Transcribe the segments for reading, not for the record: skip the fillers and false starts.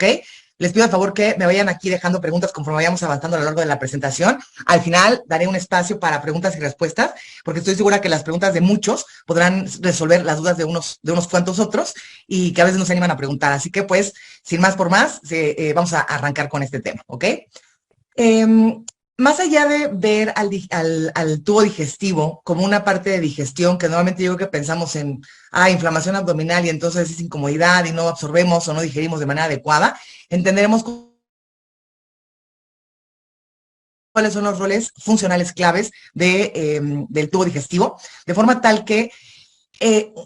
¿ok? Les pido de favor que me vayan aquí dejando preguntas conforme vayamos avanzando a lo largo de la presentación. Al final daré un espacio para preguntas y respuestas, porque estoy segura que las preguntas de muchos podrán resolver las dudas de unos cuantos otros y que a veces no se animan a preguntar. Así que, pues, sin más por más, vamos a arrancar con este tema, ¿ok? Más allá de ver al tubo digestivo como una parte de digestión, que normalmente yo creo que pensamos en inflamación abdominal y entonces es incomodidad y no absorbemos o no digerimos de manera adecuada, entenderemos cuáles son los roles funcionales claves del tubo digestivo, de forma tal que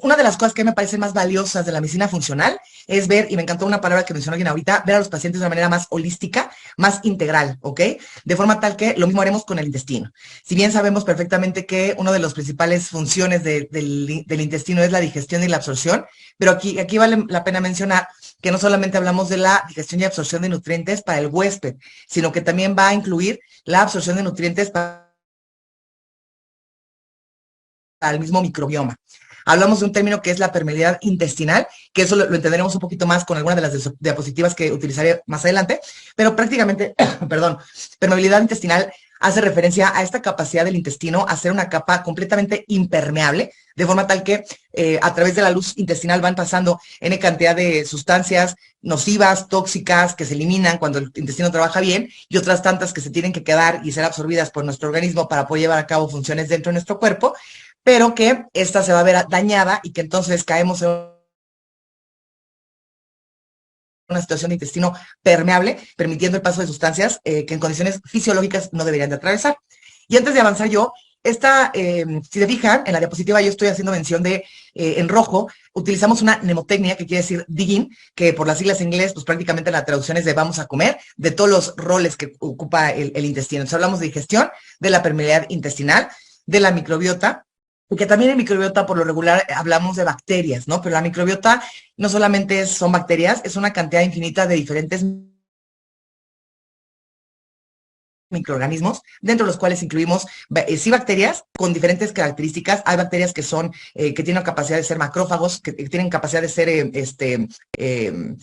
una de las cosas que me parecen más valiosas de la medicina funcional es ver, y me encantó una palabra que mencionó alguien ahorita, ver a los pacientes de una manera más holística, más integral, ¿ok? De forma tal que lo mismo haremos con el intestino. Si bien sabemos perfectamente que una de las principales funciones del intestino es la digestión y la absorción, pero aquí vale la pena mencionar que no solamente hablamos de la digestión y absorción de nutrientes para el huésped, sino que también va a incluir la absorción de nutrientes para el mismo microbioma. Hablamos de un término que es la permeabilidad intestinal, que eso lo entenderemos un poquito más con alguna de las diapositivas que utilizaré más adelante, pero prácticamente, perdón, permeabilidad intestinal hace referencia a esta capacidad del intestino a ser una capa completamente impermeable, de forma tal que a través de la luz intestinal van pasando N cantidad de sustancias nocivas, tóxicas, que se eliminan cuando el intestino trabaja bien, y otras tantas que se tienen que quedar y ser absorbidas por nuestro organismo para poder llevar a cabo funciones dentro de nuestro cuerpo, pero que esta se va a ver dañada y que entonces caemos en una situación de intestino permeable, permitiendo el paso de sustancias que en condiciones fisiológicas no deberían de atravesar. Y antes de avanzar yo, si se fijan, en la diapositiva yo estoy haciendo mención de, en rojo, utilizamos una mnemotecnia que quiere decir digging, que por las siglas en inglés, pues prácticamente la traducción es de vamos a comer, de todos los roles que ocupa el intestino. Entonces hablamos de digestión, de la permeabilidad intestinal, de la microbiota, porque también en microbiota por lo regular hablamos de bacterias, ¿no? Pero la microbiota no solamente son bacterias, es una cantidad infinita de diferentes microorganismos, dentro de los cuales incluimos sí bacterias con diferentes características. Hay bacterias que son, que tienen la capacidad de ser macrófagos, que tienen capacidad de ser,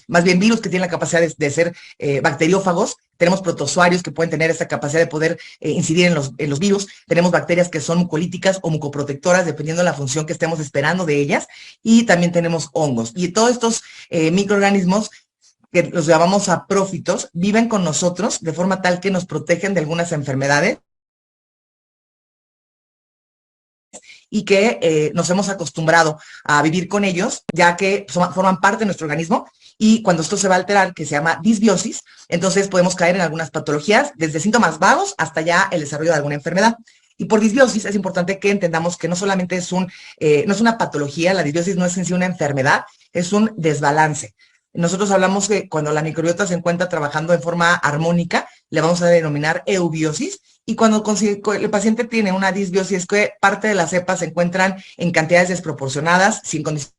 más bien virus que tienen la capacidad de ser bacteriófagos. Tenemos protozoarios que pueden tener esa capacidad de poder incidir en los virus. Tenemos bacterias que son mucolíticas o mucoprotectoras, dependiendo de la función que estemos esperando de ellas. Y también tenemos hongos. Y todos estos microorganismos que los llamamos saprófitos, viven con nosotros de forma tal que nos protegen de algunas enfermedades y que nos hemos acostumbrado a vivir con ellos, ya que forman parte de nuestro organismo, y cuando esto se va a alterar, que se llama disbiosis, entonces podemos caer en algunas patologías, desde síntomas vagos hasta ya el desarrollo de alguna enfermedad. Y por disbiosis es importante que entendamos que no solamente no es una patología, la disbiosis no es en sí una enfermedad, es un desbalance. Nosotros hablamos que cuando la microbiota se encuentra trabajando en forma armónica, le vamos a denominar eubiosis, y cuando el paciente tiene una disbiosis es que parte de las cepas se encuentran en cantidades desproporcionadas, sin condiciones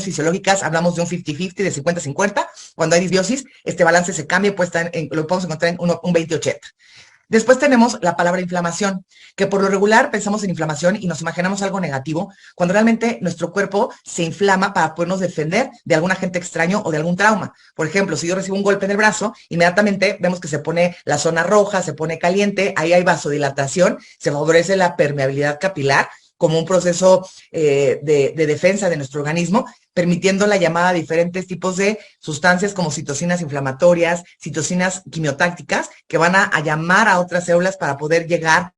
fisiológicas, hablamos de un 50-50, de 50-50. Cuando hay disbiosis, este balance se cambia y lo podemos encontrar en un 20-80. Después tenemos la palabra inflamación, que por lo regular pensamos en inflamación y nos imaginamos algo negativo, cuando realmente nuestro cuerpo se inflama para podernos defender de algún agente extraño o de algún trauma. Por ejemplo, si yo recibo un golpe en el brazo, inmediatamente vemos que se pone la zona roja, se pone caliente, ahí hay vasodilatación, se favorece la permeabilidad capilar como un proceso de defensa de nuestro organismo, permitiendo la llamada a diferentes tipos de sustancias como citocinas inflamatorias, citocinas quimiotácticas, que van a llamar a otras células para poder llegar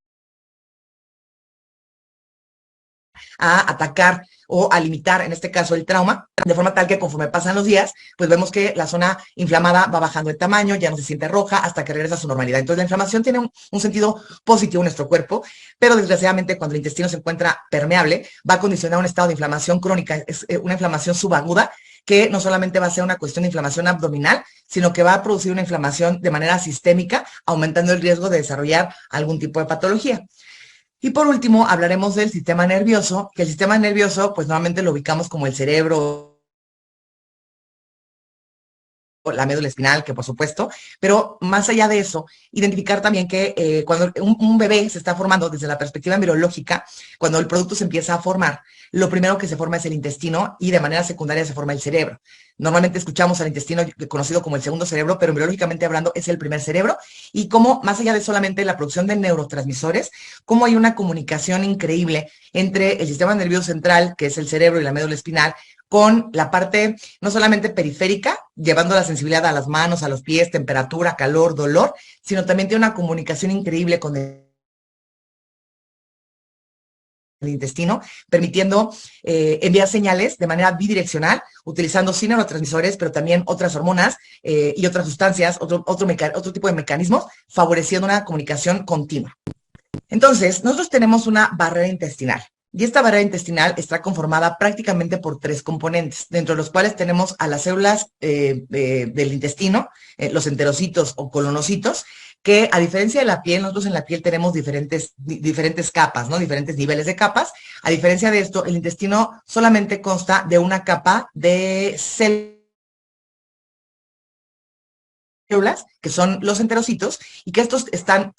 a atacar o a limitar, en este caso, el trauma, de forma tal que conforme pasan los días, pues vemos que la zona inflamada va bajando de tamaño, ya no se siente roja hasta que regresa a su normalidad. Entonces, la inflamación tiene un sentido positivo en nuestro cuerpo, pero desgraciadamente cuando el intestino se encuentra permeable, va a condicionar un estado de inflamación crónica, es una inflamación subaguda, que no solamente va a ser una cuestión de inflamación abdominal, sino que va a producir una inflamación de manera sistémica, aumentando el riesgo de desarrollar algún tipo de patología. Y por último, hablaremos del sistema nervioso, que el sistema nervioso, pues normalmente lo ubicamos como el cerebro la médula espinal, que por supuesto, pero más allá de eso, identificar también que cuando un bebé se está formando desde la perspectiva embriológica, cuando el producto se empieza a formar, lo primero que se forma es el intestino y de manera secundaria se forma el cerebro. Normalmente escuchamos al intestino conocido como el segundo cerebro, pero embriológicamente hablando es el primer cerebro, y como más allá de solamente la producción de neurotransmisores, cómo hay una comunicación increíble entre el sistema nervioso central, que es el cerebro y la médula espinal, con la parte no solamente periférica, llevando la sensibilidad a las manos, a los pies, temperatura, calor, dolor, sino también tiene una comunicación increíble con el intestino, permitiendo enviar señales de manera bidireccional, utilizando sí neurotransmisores, pero también otras hormonas y otras sustancias, otro tipo de mecanismos, favoreciendo una comunicación continua. Entonces, nosotros tenemos una barrera intestinal. Y esta barrera intestinal está conformada prácticamente por tres componentes, dentro de los cuales tenemos a las células del intestino, los enterocitos o colonocitos, que a diferencia de la piel, nosotros en la piel tenemos diferentes capas, ¿no? Diferentes niveles de capas. A diferencia de esto, el intestino solamente consta de una capa de células, que son los enterocitos, y que estos están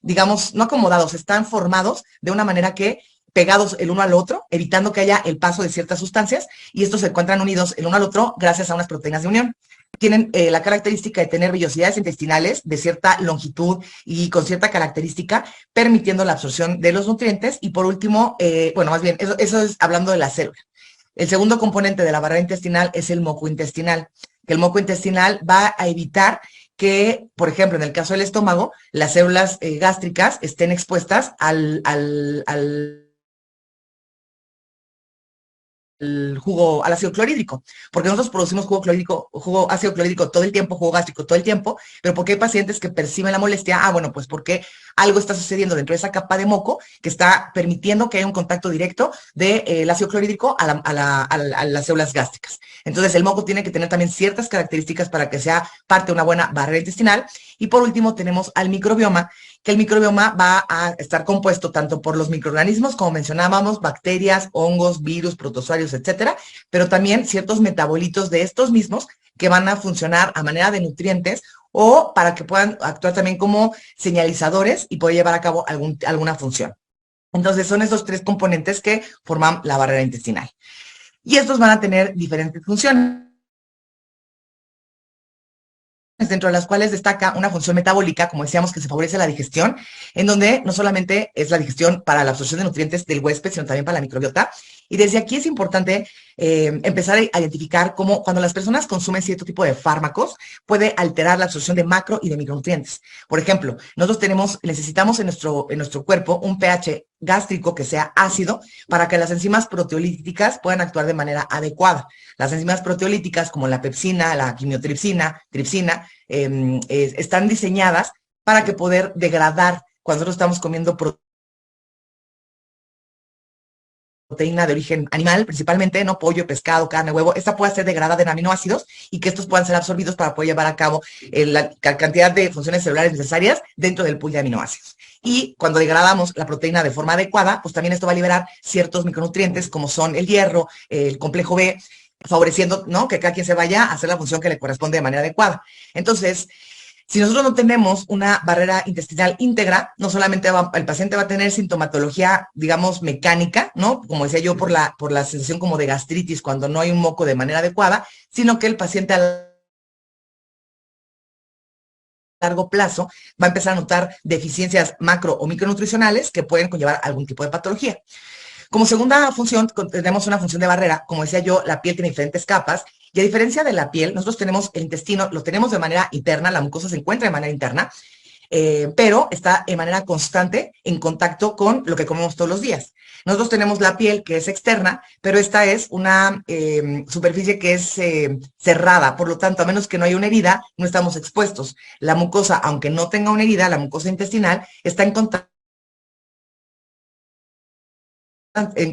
digamos, no acomodados, están formados de una manera que pegados el uno al otro, evitando que haya el paso de ciertas sustancias, y estos se encuentran unidos el uno al otro gracias a unas proteínas de unión. Tienen la característica de tener vellosidades intestinales de cierta longitud y con cierta característica, permitiendo la absorción de los nutrientes. Y por último, bueno, más bien, eso es hablando de la célula. El segundo componente de la barrera intestinal es el moco intestinal, que el moco intestinal va a evitar que, por ejemplo, en el caso del estómago, las células gástricas estén expuestas al jugo, al ácido clorhídrico, porque nosotros producimos jugo ácido clorhídrico todo el tiempo, jugo gástrico todo el tiempo, pero ¿por qué hay pacientes que perciben la molestia? Ah, bueno, pues porque algo está sucediendo dentro de esa capa de moco que está permitiendo que haya un contacto directo del ácido clorhídrico a las células gástricas. Entonces, el moco tiene que tener también ciertas características para que sea parte de una buena barrera intestinal. Y por último, tenemos al microbioma, que el microbioma va a estar compuesto tanto por los microorganismos, como mencionábamos, bacterias, hongos, virus, protozoarios, etcétera, pero también ciertos metabolitos de estos mismos que van a funcionar a manera de nutrientes o para que puedan actuar también como señalizadores y poder llevar a cabo alguna función. Entonces, son estos tres componentes que forman la barrera intestinal. Y estos van a tener diferentes funciones, dentro de las cuales destaca una función metabólica, como decíamos, que se favorece la digestión, en donde no solamente es la digestión para la absorción de nutrientes del huésped, sino también para la microbiota. Y desde aquí es importante empezar a identificar cómo cuando las personas consumen cierto tipo de fármacos puede alterar la absorción de macro y de micronutrientes. Por ejemplo, nosotros necesitamos en nuestro cuerpo un pH gástrico que sea ácido para que las enzimas proteolíticas puedan actuar de manera adecuada. Las enzimas proteolíticas como la pepsina, la quimiotripsina, tripsina, están diseñadas para que poder degradar cuando nosotros estamos comiendo proteína de origen animal, principalmente, ¿no? Pollo, pescado, carne, huevo, esta puede ser degradada en aminoácidos y que estos puedan ser absorbidos para poder llevar a cabo la cantidad de funciones celulares necesarias dentro del pool de aminoácidos. Y cuando degradamos la proteína de forma adecuada, pues también esto va a liberar ciertos micronutrientes como son el hierro, el complejo B, favoreciendo, ¿no?, que cada quien se vaya a hacer la función que le corresponde de manera adecuada. Entonces, si nosotros no tenemos una barrera intestinal íntegra, no solamente el paciente va a tener sintomatología, digamos, mecánica, ¿no? Como decía yo, por la sensación como de gastritis cuando no hay un moco de manera adecuada, sino que el paciente a largo plazo va a empezar a notar deficiencias macro o micronutricionales que pueden conllevar algún tipo de patología. Como segunda función, tenemos una función de barrera. Como decía yo, la piel tiene diferentes capas y a diferencia de la piel, nosotros tenemos el intestino, lo tenemos de manera interna, la mucosa se encuentra de manera interna, pero está de manera constante en contacto con lo que comemos todos los días. Nosotros tenemos la piel que es externa, pero esta es una superficie que es cerrada, por lo tanto, a menos que no haya una herida, no estamos expuestos. La mucosa, aunque no tenga una herida, la mucosa intestinal está en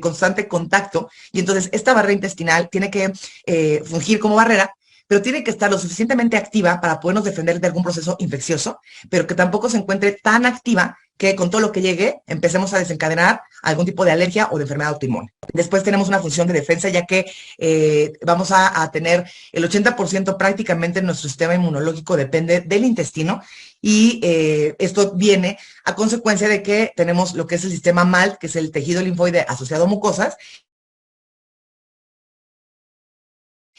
constante contacto, y entonces esta barrera intestinal tiene que fungir como barrera, pero tiene que estar lo suficientemente activa para podernos defender de algún proceso infeccioso, pero que tampoco se encuentre tan activa que con todo lo que llegue empecemos a desencadenar algún tipo de alergia o de enfermedad autoinmune. Después tenemos una función de defensa, ya que vamos a tener el 80% prácticamente de nuestro sistema inmunológico depende del intestino, y esto viene a consecuencia de que tenemos lo que es el sistema MALT, que es el tejido linfoide asociado a mucosas,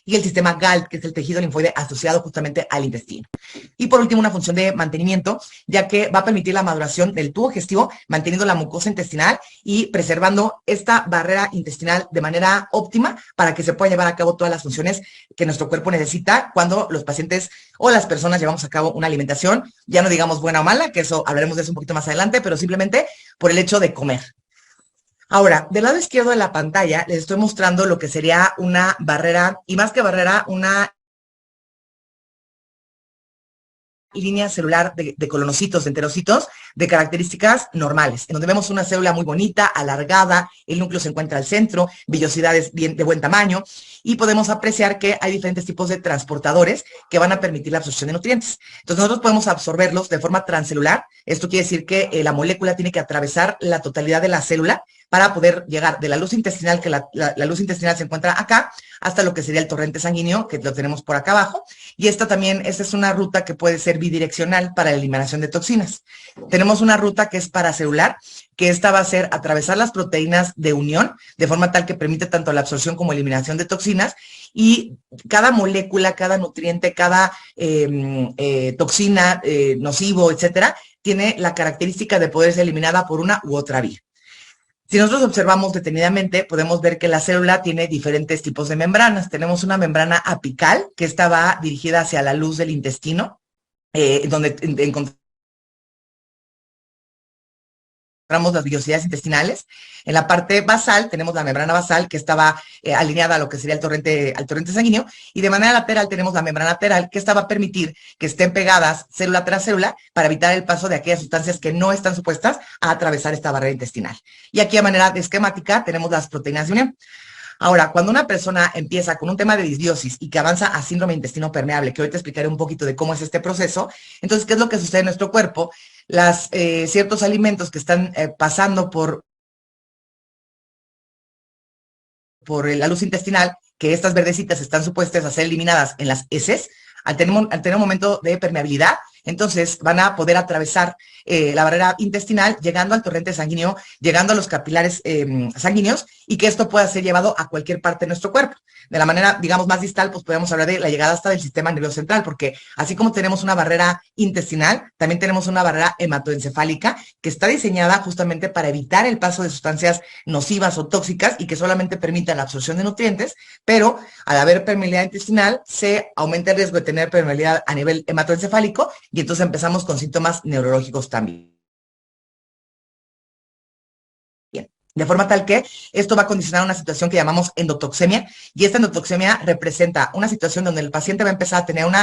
y el sistema GALT, que es el tejido linfoide asociado justamente al intestino. Y por último, una función de mantenimiento, ya que va a permitir la maduración del tubo digestivo, manteniendo la mucosa intestinal y preservando esta barrera intestinal de manera óptima para que se puedan llevar a cabo todas las funciones que nuestro cuerpo necesita cuando los pacientes o las personas llevamos a cabo una alimentación, ya no digamos buena o mala, que eso hablaremos de eso un poquito más adelante, pero simplemente por el hecho de comer. Ahora, del lado izquierdo de la pantalla les estoy mostrando lo que sería una barrera, y más que barrera, una línea celular de colonocitos, de enterocitos, de características normales, en donde vemos una célula muy bonita, alargada, el núcleo se encuentra al centro, vellosidades bien, de buen tamaño, y podemos apreciar que hay diferentes tipos de transportadores que van a permitir la absorción de nutrientes. Entonces nosotros podemos absorberlos de forma transcelular. Esto quiere decir que la molécula tiene que atravesar la totalidad de la célula para poder llegar de la luz intestinal, que la luz intestinal se encuentra acá, hasta lo que sería el torrente sanguíneo, que lo tenemos por acá abajo. Y esta es una ruta que puede ser bidireccional para la eliminación de toxinas. Tenemos una ruta que es paracelular, que esta va a ser atravesar las proteínas de unión, de forma tal que permite tanto la absorción como eliminación de toxinas, y cada molécula, cada nutriente, cada toxina, nocivo, etcétera, tiene la característica de poder ser eliminada por una u otra vía. Si nosotros observamos detenidamente, podemos ver que la célula tiene diferentes tipos de membranas. Tenemos una membrana apical, que esta va dirigida hacia la luz del intestino, donde encontramos las vellosidades intestinales. En la parte basal tenemos la membrana basal, que estaba alineada a lo que sería al torrente sanguíneo, y de manera lateral tenemos la membrana lateral, que esta va a permitir que estén pegadas célula tras célula para evitar el paso de aquellas sustancias que no están supuestas a atravesar esta barrera intestinal. Y aquí, a manera de esquemática, tenemos las proteínas de unión. Ahora, cuando una persona empieza con un tema de disbiosis y que avanza a síndrome de intestino permeable, que ahorita explicaré un poquito de cómo es este proceso, entonces, ¿qué es lo que sucede en nuestro cuerpo? Ciertos alimentos que están pasando por la luz intestinal, que estas verdecitas están supuestas a ser eliminadas en las heces, al tener un momento de permeabilidad, entonces van a poder atravesar la barrera intestinal, llegando al torrente sanguíneo, llegando a los capilares sanguíneos, y que esto pueda ser llevado a cualquier parte de nuestro cuerpo. De la manera, digamos, más distal, pues podemos hablar de la llegada hasta del sistema nervioso central, porque así como tenemos una barrera intestinal, también tenemos una barrera hematoencefálica que está diseñada justamente para evitar el paso de sustancias nocivas o tóxicas y que solamente permitan la absorción de nutrientes, pero al haber permeabilidad intestinal se aumenta el riesgo de tener permeabilidad a nivel hematoencefálico, y entonces empezamos con síntomas neurológicos también. De forma tal que esto va a condicionar una situación que llamamos endotoxemia, y esta endotoxemia representa una situación donde el paciente va a empezar a tener un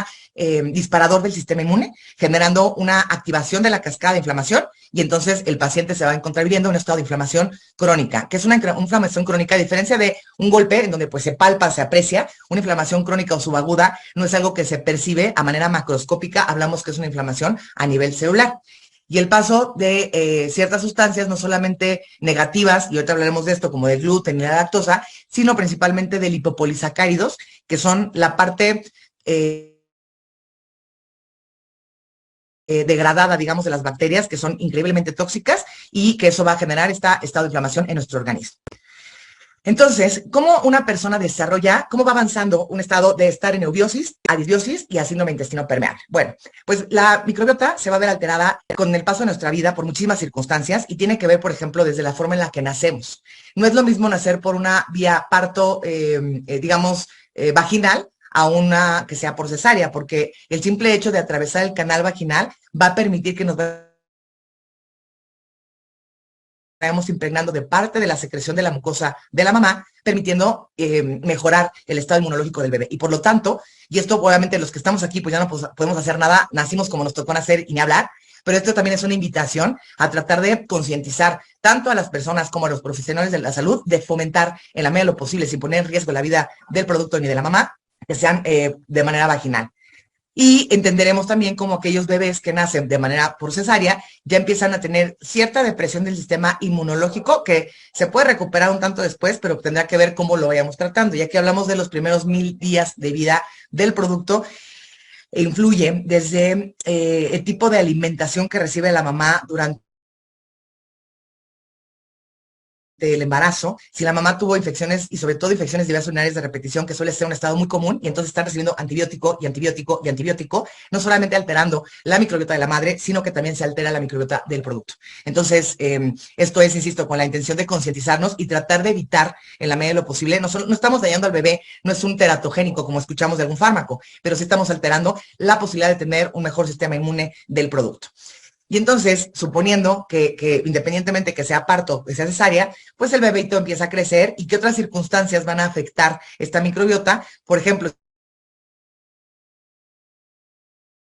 disparador del sistema inmune, generando una activación de la cascada de inflamación, y entonces el paciente se va a encontrar viviendo un estado de inflamación crónica, que es una inflamación crónica, a diferencia de un golpe en donde pues se palpa, se aprecia. Una inflamación crónica o subaguda no es algo que se percibe a manera macroscópica, hablamos que es una inflamación a nivel celular. Y el paso de ciertas sustancias, no solamente negativas, y ahorita hablaremos de esto, como de gluten y la lactosa, sino principalmente de lipopolisacáridos, que son la parte degradada, digamos, de las bacterias, que son increíblemente tóxicas, y que eso va a generar este estado de inflamación en nuestro organismo. Entonces, ¿cómo una persona desarrolla, cómo va avanzando un estado de estar en eubiosis, a disbiosis y a síndrome de intestino permeable? Bueno, pues la microbiota se va a ver alterada con el paso de nuestra vida por muchísimas circunstancias, y tiene que ver, por ejemplo, desde la forma en la que nacemos. No es lo mismo nacer por una vía parto, vaginal, a una que sea por cesárea, porque el simple hecho de atravesar el canal vaginal va a permitir que nos vayamos impregnando de parte de la secreción de la mucosa de la mamá, permitiendo mejorar el estado inmunológico del bebé. Y por lo tanto, y esto obviamente los que estamos aquí pues ya no podemos hacer nada, nacimos como nos tocó nacer y ni hablar, pero esto también es una invitación a tratar de concientizar tanto a las personas como a los profesionales de la salud, de fomentar en la medida de lo posible, sin poner en riesgo la vida del producto ni de la mamá, que sean de manera vaginal. Y entenderemos también como aquellos bebés que nacen de manera por cesárea ya empiezan a tener cierta depresión del sistema inmunológico que se puede recuperar un tanto después, pero tendrá que ver cómo lo vayamos tratando. Ya que hablamos de los primeros 1000 días de vida del producto, influye desde el tipo de alimentación que recibe la mamá durante del embarazo, si la mamá tuvo infecciones y sobre todo infecciones de vías urinarias de repetición, que suele ser un estado muy común, y entonces están recibiendo antibiótico y antibiótico y antibiótico, no solamente alterando la microbiota de la madre, sino que también se altera la microbiota del producto. Entonces, esto es, insisto, con la intención de concientizarnos y tratar de evitar en la medida de lo posible, no estamos dañando al bebé, no es un teratogénico como escuchamos de algún fármaco, pero sí estamos alterando la posibilidad de tener un mejor sistema inmune del producto. Y entonces, suponiendo que independientemente que sea parto o que sea cesárea, pues el bebito empieza a crecer y qué otras circunstancias van a afectar esta microbiota. Por ejemplo,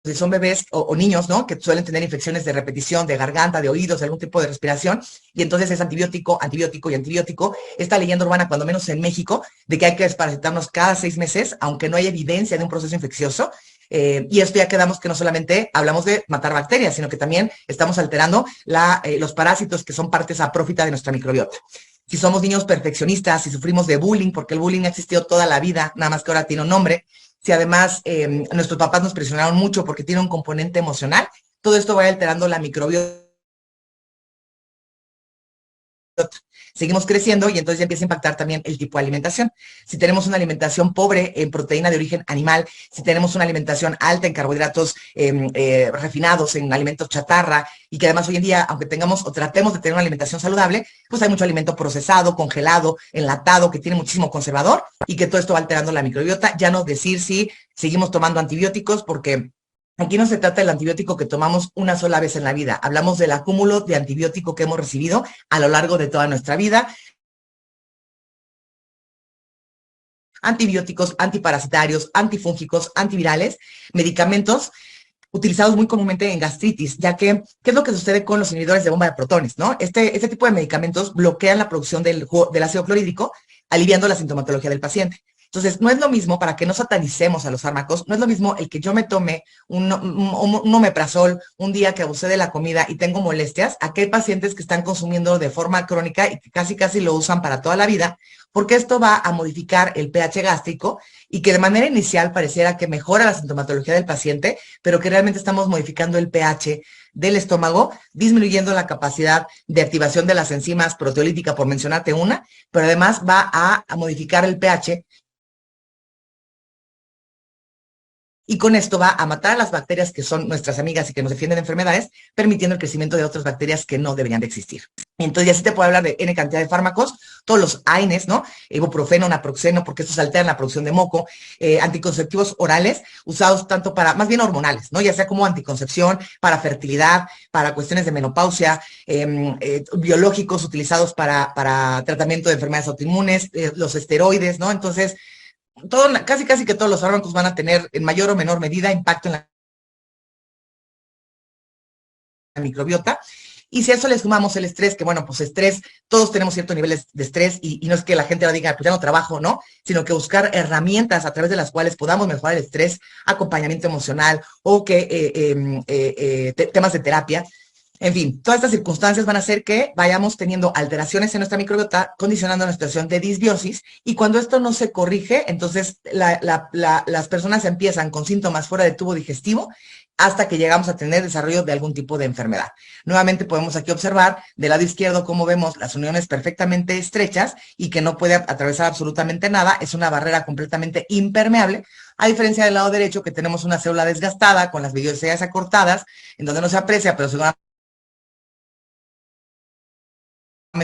si son bebés o niños, ¿no? Que suelen tener infecciones de repetición, de garganta, de oídos, de algún tipo de respiración, y entonces es antibiótico, antibiótico y antibiótico. Esta leyenda urbana, cuando menos en México, de que hay que desparasitarnos cada 6 meses, aunque no hay evidencia de un proceso infeccioso. Y esto ya quedamos que no solamente hablamos de matar bacterias, sino que también estamos alterando los parásitos que son partes aprófitas de nuestra microbiota. Si somos niños perfeccionistas, si sufrimos de bullying, porque el bullying ha existido toda la vida, nada más que ahora tiene un nombre, si además nuestros papás nos presionaron mucho porque tiene un componente emocional, todo esto va alterando la microbiota. Seguimos creciendo y entonces ya empieza a impactar también el tipo de alimentación. Si tenemos una alimentación pobre en proteína de origen animal, si tenemos una alimentación alta en carbohidratos refinados, en alimentos chatarra, y que además hoy en día, aunque tengamos o tratemos de tener una alimentación saludable, pues hay mucho alimento procesado, congelado, enlatado, que tiene muchísimo conservador y que todo esto va alterando la microbiota. Ya no decir si seguimos tomando antibióticos, porque aquí no se trata del antibiótico que tomamos una sola vez en la vida, hablamos del acúmulo de antibiótico que hemos recibido a lo largo de toda nuestra vida. Antibióticos, antiparasitarios, antifúngicos, antivirales, medicamentos utilizados muy comúnmente en gastritis, ya que, ¿qué es lo que sucede con los inhibidores de bomba de protones, no? Este tipo de medicamentos bloquean la producción del ácido clorhídrico, aliviando la sintomatología del paciente. Entonces, no es lo mismo, para que no satanicemos a los fármacos, no es lo mismo el que yo me tome un omeprazol un día que abusé de la comida y tengo molestias, a que hay pacientes que están consumiendo de forma crónica y que casi lo usan para toda la vida, porque esto va a modificar el pH gástrico y que de manera inicial pareciera que mejora la sintomatología del paciente, pero que realmente estamos modificando el pH del estómago, disminuyendo la capacidad de activación de las enzimas proteolíticas, por mencionarte una, pero además va a modificar el pH y con esto va a matar a las bacterias que son nuestras amigas y que nos defienden de enfermedades, permitiendo el crecimiento de otras bacterias que no deberían de existir. Entonces ya sí te puedo hablar de N cantidad de fármacos, todos los AINES, ¿no? Ibuprofeno, naproxeno, porque estos alteran la producción de moco, anticonceptivos orales, usados tanto para, más bien hormonales, ¿no? Ya sea como anticoncepción, para fertilidad, para cuestiones de menopausia, biológicos utilizados para tratamiento de enfermedades autoinmunes, los esteroides, ¿no? Entonces, casi que todos los fármacos van a tener en mayor o menor medida impacto en la microbiota. Y si a eso le sumamos el estrés, que bueno, pues estrés, todos tenemos ciertos niveles de estrés y no es que la gente ahora diga, pues ya no trabajo, ¿no? Sino que buscar herramientas a través de las cuales podamos mejorar el estrés, acompañamiento emocional o que temas de terapia. En fin, todas estas circunstancias van a hacer que vayamos teniendo alteraciones en nuestra microbiota, condicionando una situación de disbiosis, y cuando esto no se corrige, entonces las personas empiezan con síntomas fuera de tubo digestivo hasta que llegamos a tener desarrollo de algún tipo de enfermedad. Nuevamente podemos aquí observar del lado izquierdo cómo vemos las uniones perfectamente estrechas y que no puede atravesar absolutamente nada, es una barrera completamente impermeable, a diferencia del lado derecho que tenemos una célula desgastada con las videoseas acortadas, en donde no se aprecia, pero seguramente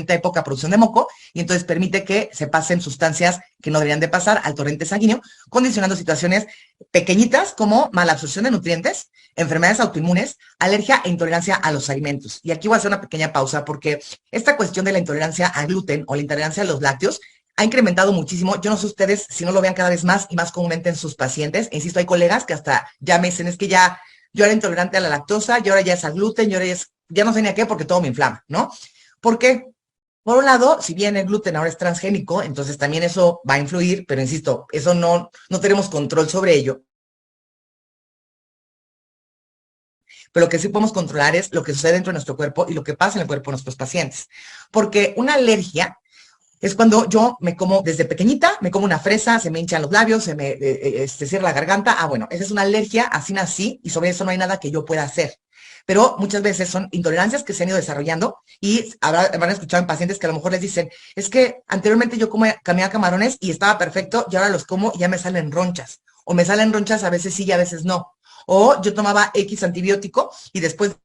hay poca producción de moco y entonces permite que se pasen sustancias que no deberían de pasar al torrente sanguíneo, condicionando situaciones pequeñitas como mala absorción de nutrientes, enfermedades autoinmunes, alergia e intolerancia a los alimentos. Y aquí voy a hacer una pequeña pausa porque esta cuestión de la intolerancia al gluten o la intolerancia a los lácteos ha incrementado muchísimo. Yo no sé ustedes si no lo vean cada vez más y más comúnmente en sus pacientes. E insisto, hay colegas que hasta ya me dicen, es que ya yo era intolerante a la lactosa, y ahora ya es al gluten, y ahora ya no sé ni a qué porque todo me inflama, ¿no? ¿Por qué? Por un lado, si bien el gluten ahora es transgénico, entonces también eso va a influir, pero insisto, eso no tenemos control sobre ello. pero lo que sí podemos controlar es lo que sucede dentro de nuestro cuerpo y lo que pasa en el cuerpo de nuestros pacientes. Porque una alergia es cuando yo me como desde pequeñita, me como una fresa, se me hinchan los labios, se me cierra la garganta. Ah, bueno, esa es una alergia, así nací y sobre eso no hay nada que yo pueda hacer. Pero muchas veces son intolerancias que se han ido desarrollando y habrán escuchado en pacientes que a lo mejor les dicen, es que anteriormente yo comía camarones y estaba perfecto y ahora los como y ya me salen ronchas. O me salen ronchas a veces sí y a veces no. O yo tomaba X antibiótico y después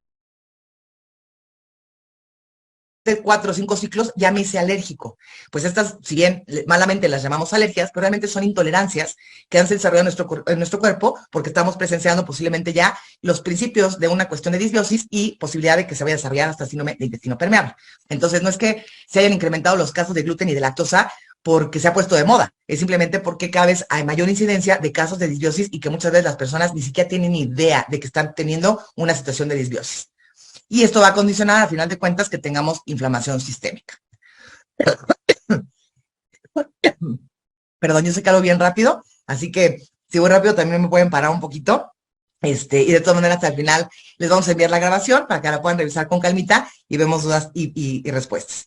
de 4 o 5 ciclos ya me hice alérgico. Pues estas, si bien malamente las llamamos alergias, pero realmente son intolerancias que han desarrollado en nuestro cuerpo porque estamos presenciando posiblemente ya los principios de una cuestión de disbiosis y posibilidad de que se vaya a desarrollar hasta síndrome de intestino permeable. Entonces, no es que se hayan incrementado los casos de gluten y de lactosa porque se ha puesto de moda, es simplemente porque cada vez hay mayor incidencia de casos de disbiosis y que muchas veces las personas ni siquiera tienen idea de que están teniendo una situación de disbiosis. Y esto va a condicionar, a final de cuentas, que tengamos inflamación sistémica. Perdón, yo sé que hablo bien rápido, así que si voy rápido también me pueden parar un poquito. Y de todas maneras, al final les vamos a enviar la grabación para que la puedan revisar con calmita y vemos dudas y respuestas.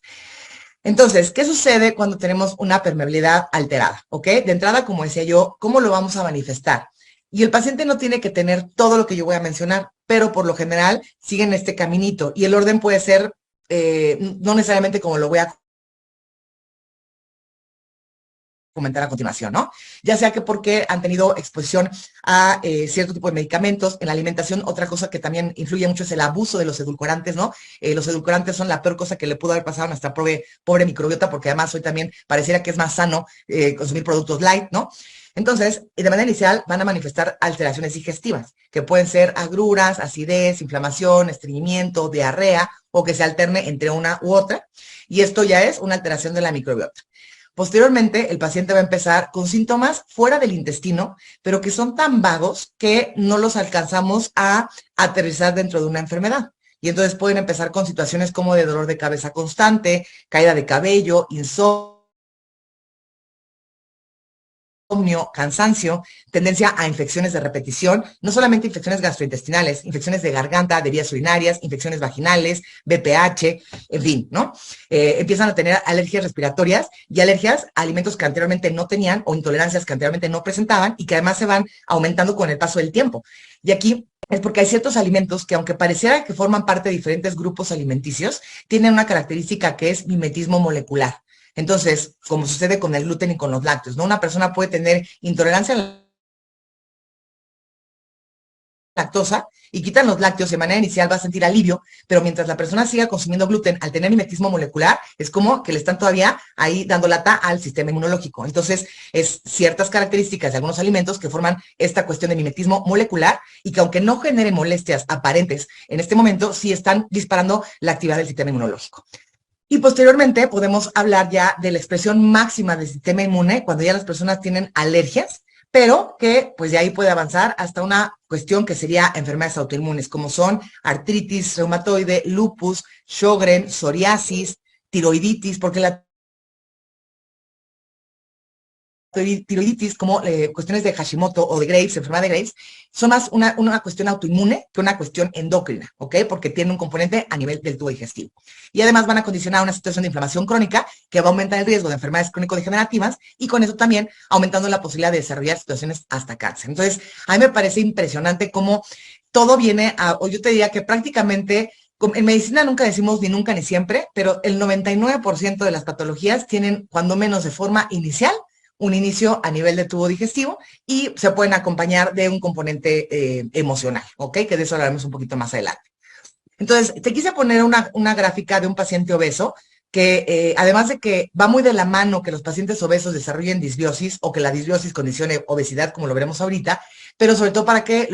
Entonces, ¿qué sucede cuando tenemos una permeabilidad alterada? ¿Ok? De entrada, como decía yo, ¿cómo lo vamos a manifestar? Y el paciente no tiene que tener todo lo que yo voy a mencionar, pero por lo general siguen este caminito y el orden puede ser no necesariamente como lo voy a comentar a continuación, ¿no? Ya sea que porque han tenido exposición a cierto tipo de medicamentos, en la alimentación, otra cosa que también influye mucho es el abuso de los edulcorantes, ¿no? Los edulcorantes son la peor cosa que le pudo haber pasado a nuestra pobre microbiota, porque además hoy también pareciera que es más sano consumir productos light, ¿no? Entonces, de manera inicial van a manifestar alteraciones digestivas, que pueden ser agruras, acidez, inflamación, estreñimiento, diarrea, o que se alterne entre una u otra, y esto ya es una alteración de la microbiota. Posteriormente, el paciente va a empezar con síntomas fuera del intestino, pero que son tan vagos que no los alcanzamos a aterrizar dentro de una enfermedad. Y entonces pueden empezar con situaciones como de dolor de cabeza constante, caída de cabello, insomnio, cansancio, tendencia a infecciones de repetición, no solamente infecciones gastrointestinales, infecciones de garganta, de vías urinarias, infecciones vaginales, BPH, en fin, ¿no? Empiezan a tener alergias respiratorias y alergias a alimentos que anteriormente no tenían o intolerancias que anteriormente no presentaban y que además se van aumentando con el paso del tiempo. Y aquí es porque hay ciertos alimentos que, aunque pareciera que forman parte de diferentes grupos alimenticios, tienen una característica que es mimetismo molecular. Entonces, como sucede con el gluten y con los lácteos, ¿no? Una persona puede tener intolerancia a la lactosa y quitan los lácteos, de manera inicial va a sentir alivio, pero mientras la persona siga consumiendo gluten, al tener mimetismo molecular, es como que le están todavía ahí dando lata al sistema inmunológico. Entonces, es ciertas características de algunos alimentos que forman esta cuestión de mimetismo molecular y que aunque no generen molestias aparentes en este momento, sí están disparando la actividad del sistema inmunológico. Y posteriormente podemos hablar ya de la expresión máxima del sistema inmune cuando ya las personas tienen alergias, pero que pues de ahí puede avanzar hasta una cuestión que sería enfermedades autoinmunes, como son artritis reumatoide, lupus, Sjögren, psoriasis, tiroiditis, porque la tiroiditis, como cuestiones de Hashimoto o de Graves, enfermedad de Graves, son más una cuestión autoinmune que una cuestión endocrina, ¿ok? Porque tiene un componente a nivel del tubo digestivo. Y además van a condicionar una situación de inflamación crónica que va a aumentar el riesgo de enfermedades crónico-degenerativas y con eso también aumentando la posibilidad de desarrollar situaciones hasta cáncer. Entonces, a mí me parece impresionante cómo todo viene o yo te diría que prácticamente en medicina nunca decimos ni nunca ni siempre, pero el 99% de las patologías tienen, cuando menos de forma inicial, un inicio a nivel de tubo digestivo y se pueden acompañar de un componente emocional, ¿ok? Que de eso hablaremos un poquito más adelante. Entonces, te quise poner una gráfica de un paciente obeso que además de que va muy de la mano que los pacientes obesos desarrollen disbiosis o que la disbiosis condicione obesidad, como lo veremos ahorita, pero sobre todo para que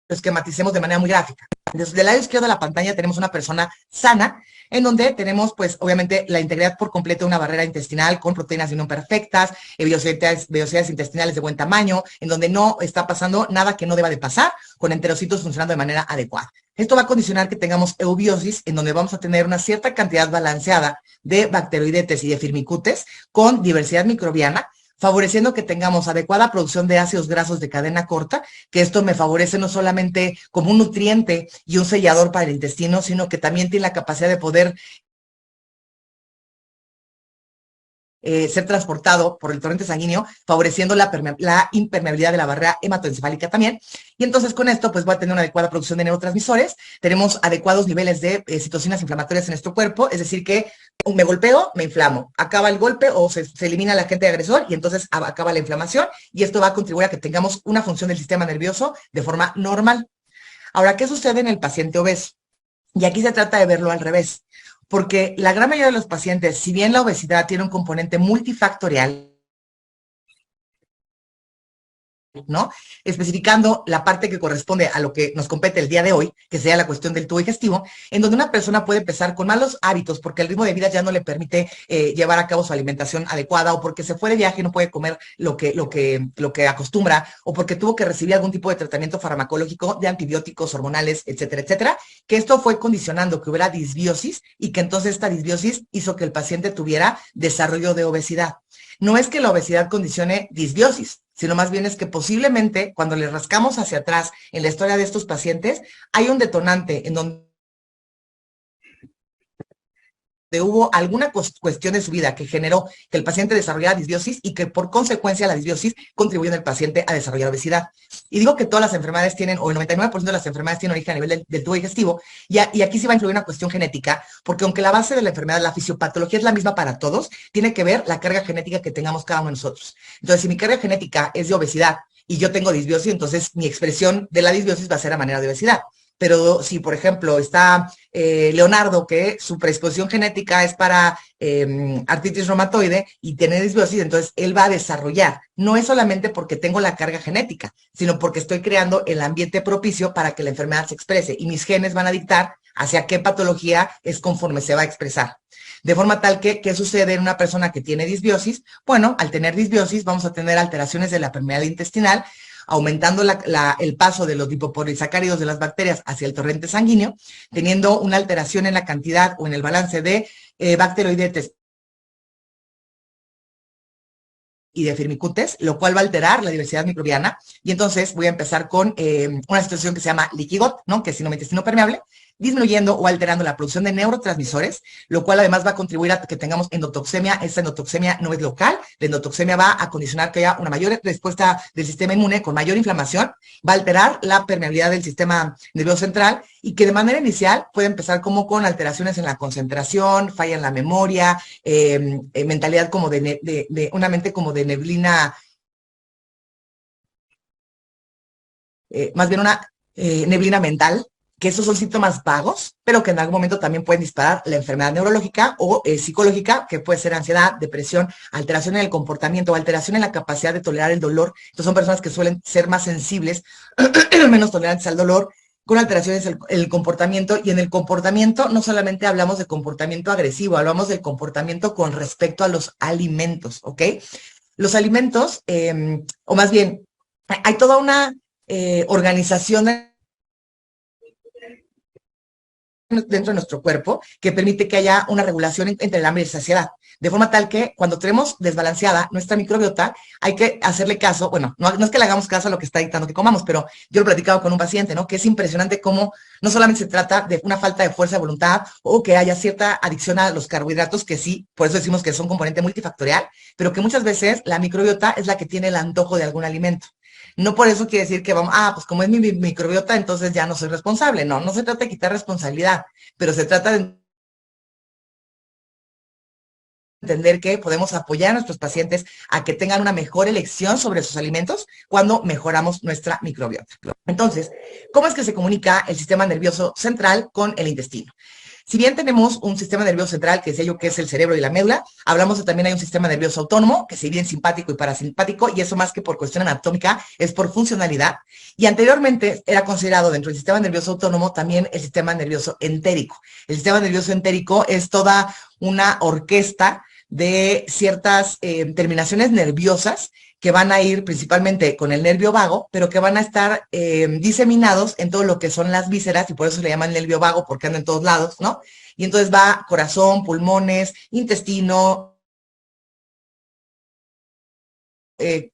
lo esquematicemos de manera muy gráfica. Desde el lado izquierdo de la pantalla tenemos una persona sana, en donde tenemos, pues, obviamente, la integridad por completo de una barrera intestinal con proteínas de unión perfectas, vellosidades intestinales de buen tamaño, en donde no está pasando nada que no deba de pasar, con enterocitos funcionando de manera adecuada. Esto va a condicionar que tengamos eubiosis, en donde vamos a tener una cierta cantidad balanceada de bacteroidetes y de firmicutes con diversidad microbiana, favoreciendo que tengamos adecuada producción de ácidos grasos de cadena corta, que esto me favorece no solamente como un nutriente y un sellador para el intestino, sino que también tiene la capacidad de poder ser transportado por el torrente sanguíneo, favoreciendo la impermeabilidad de la barrera hematoencefálica también. Y entonces con esto, pues voy a tener una adecuada producción de neurotransmisores, tenemos adecuados niveles de citocinas inflamatorias en nuestro cuerpo, es decir que me golpeo, me inflamo, acaba el golpe o se elimina el agente agresor y entonces acaba la inflamación y esto va a contribuir a que tengamos una función del sistema nervioso de forma normal. Ahora, ¿qué sucede en el paciente obeso? Y aquí se trata de verlo al revés, porque la gran mayoría de los pacientes, si bien la obesidad tiene un componente multifactorial, ¿no? Especificando la parte que corresponde a lo que nos compete el día de hoy, que sea la cuestión del tubo digestivo, en donde una persona puede empezar con malos hábitos porque el ritmo de vida ya no le permite llevar a cabo su alimentación adecuada o porque se fue de viaje y no puede comer lo que acostumbra o porque tuvo que recibir algún tipo de tratamiento farmacológico de antibióticos, hormonales, etcétera, etcétera, que esto fue condicionando que hubiera disbiosis y que entonces esta disbiosis hizo que el paciente tuviera desarrollo de obesidad. No es que la obesidad condicione disbiosis, sino más bien es que posiblemente cuando le rascamos hacia atrás en la historia de estos pacientes, hay un detonante en donde hubo alguna cuestión de su vida que generó que el paciente desarrollara disbiosis y que por consecuencia la disbiosis contribuyó en el paciente a desarrollar obesidad. Y digo que todas las enfermedades tienen, o el 99% de las enfermedades tienen origen a nivel del tubo digestivo, y aquí sí va a influir una cuestión genética, porque aunque la base de la enfermedad, la fisiopatología es la misma para todos, tiene que ver la carga genética que tengamos cada uno de nosotros. Entonces, si mi carga genética es de obesidad y yo tengo disbiosis, entonces mi expresión de la disbiosis va a ser a manera de obesidad. Pero si, por ejemplo, está Leonardo, que su predisposición genética es para artritis reumatoide y tiene disbiosis, entonces él va a desarrollar. No es solamente porque tengo la carga genética, sino porque estoy creando el ambiente propicio para que la enfermedad se exprese y mis genes van a dictar hacia qué patología es conforme se va a expresar. De forma tal que, ¿qué sucede en una persona que tiene disbiosis? Bueno, al tener disbiosis vamos a tener alteraciones de la permeabilidad intestinal, aumentando el paso de los lipopolisacáridos de las bacterias hacia el torrente sanguíneo, teniendo una alteración en la cantidad o en el balance de bacteroidetes y de firmicutes, lo cual va a alterar la diversidad microbiana. Y entonces voy a empezar con una situación que se llama leaky gut, ¿no? Que es síndrome intestino permeable, disminuyendo o alterando la producción de neurotransmisores, lo cual además va a contribuir a que tengamos endotoxemia. Esta endotoxemia no es local, la endotoxemia va a condicionar que haya una mayor respuesta del sistema inmune con mayor inflamación, va a alterar la permeabilidad del sistema nervioso central y que de manera inicial puede empezar como con alteraciones en la concentración, falla en la memoria, mentalidad como de una mente como de neblina, más bien una neblina mental, que esos son síntomas vagos, pero que en algún momento también pueden disparar la enfermedad neurológica o psicológica, que puede ser ansiedad, depresión, alteración en el comportamiento o alteración en la capacidad de tolerar el dolor. Entonces son personas que suelen ser más sensibles, menos tolerantes al dolor, con alteraciones en el comportamiento, y en el comportamiento no solamente hablamos de comportamiento agresivo, hablamos del comportamiento con respecto a los alimentos, ¿ok? Los alimentos, o más bien, hay toda una organización dentro de nuestro cuerpo que permite que haya una regulación entre el hambre y la saciedad. De forma tal que cuando tenemos desbalanceada nuestra microbiota, hay que hacerle caso, bueno, no es que le hagamos caso a lo que está dictando que comamos, pero yo lo he platicado con un paciente, ¿no? Que es impresionante cómo no solamente se trata de una falta de fuerza de voluntad o que haya cierta adicción a los carbohidratos, que sí, por eso decimos que son componente multifactorial, pero que muchas veces la microbiota es la que tiene el antojo de algún alimento. No por eso quiere decir que vamos, pues como es mi microbiota, entonces ya no soy responsable. No, no se trata de quitar responsabilidad, pero se trata de entender que podemos apoyar a nuestros pacientes a que tengan una mejor elección sobre sus alimentos cuando mejoramos nuestra microbiota. Entonces, ¿cómo es que se comunica el sistema nervioso central con el intestino? Si bien tenemos un sistema nervioso central, que es ello que es el cerebro y la médula, hablamos de también hay un sistema nervioso autónomo, que si bien simpático y parasimpático, y eso más que por cuestión anatómica, es por funcionalidad. Y anteriormente era considerado dentro del sistema nervioso autónomo también el sistema nervioso entérico. El sistema nervioso entérico es toda una orquesta de ciertas terminaciones nerviosas que van a ir principalmente con el nervio vago, pero que van a estar diseminados en todo lo que son las vísceras, y por eso se le llama el nervio vago, porque anda en todos lados, ¿no? Y entonces va corazón, pulmones, intestino,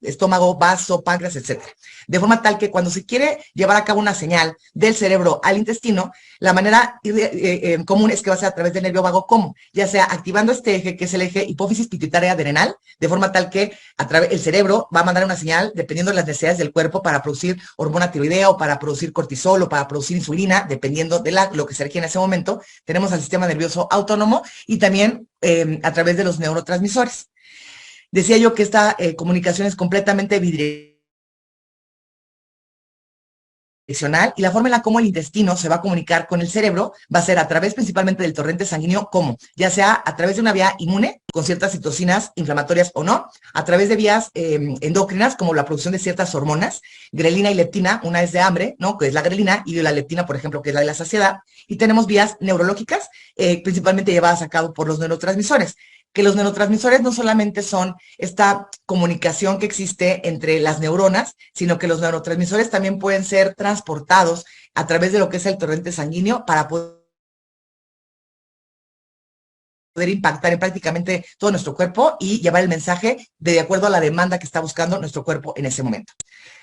estómago, vaso, páncreas, etcétera. De forma tal que cuando se quiere llevar a cabo una señal del cerebro al intestino, la manera común es que va a ser a través del nervio vago, ¿cómo? Ya sea activando este eje, que es el eje hipófisis pituitaria adrenal, de forma tal que el cerebro va a mandar una señal dependiendo de las necesidades del cuerpo para producir hormona tiroidea o para producir cortisol o para producir insulina, dependiendo de lo que se requiere en ese momento. Tenemos al sistema nervioso autónomo y también a través de los neurotransmisores. Decía yo que esta comunicación es completamente bidireccional y la forma en la cómo el intestino se va a comunicar con el cerebro va a ser a través principalmente del torrente sanguíneo, como ya sea a través de una vía inmune, con ciertas citocinas inflamatorias o no, a través de vías endocrinas, como la producción de ciertas hormonas, grelina y leptina, una es de hambre, ¿no? Que es la grelina, y la leptina, por ejemplo, que es la de la saciedad, y tenemos vías neurológicas, principalmente llevadas a cabo por los neurotransmisores, que los neurotransmisores no solamente son esta comunicación que existe entre las neuronas, sino que los neurotransmisores también pueden ser transportados a través de lo que es el torrente sanguíneo para poder impactar en prácticamente todo nuestro cuerpo y llevar el mensaje de acuerdo a la demanda que está buscando nuestro cuerpo en ese momento.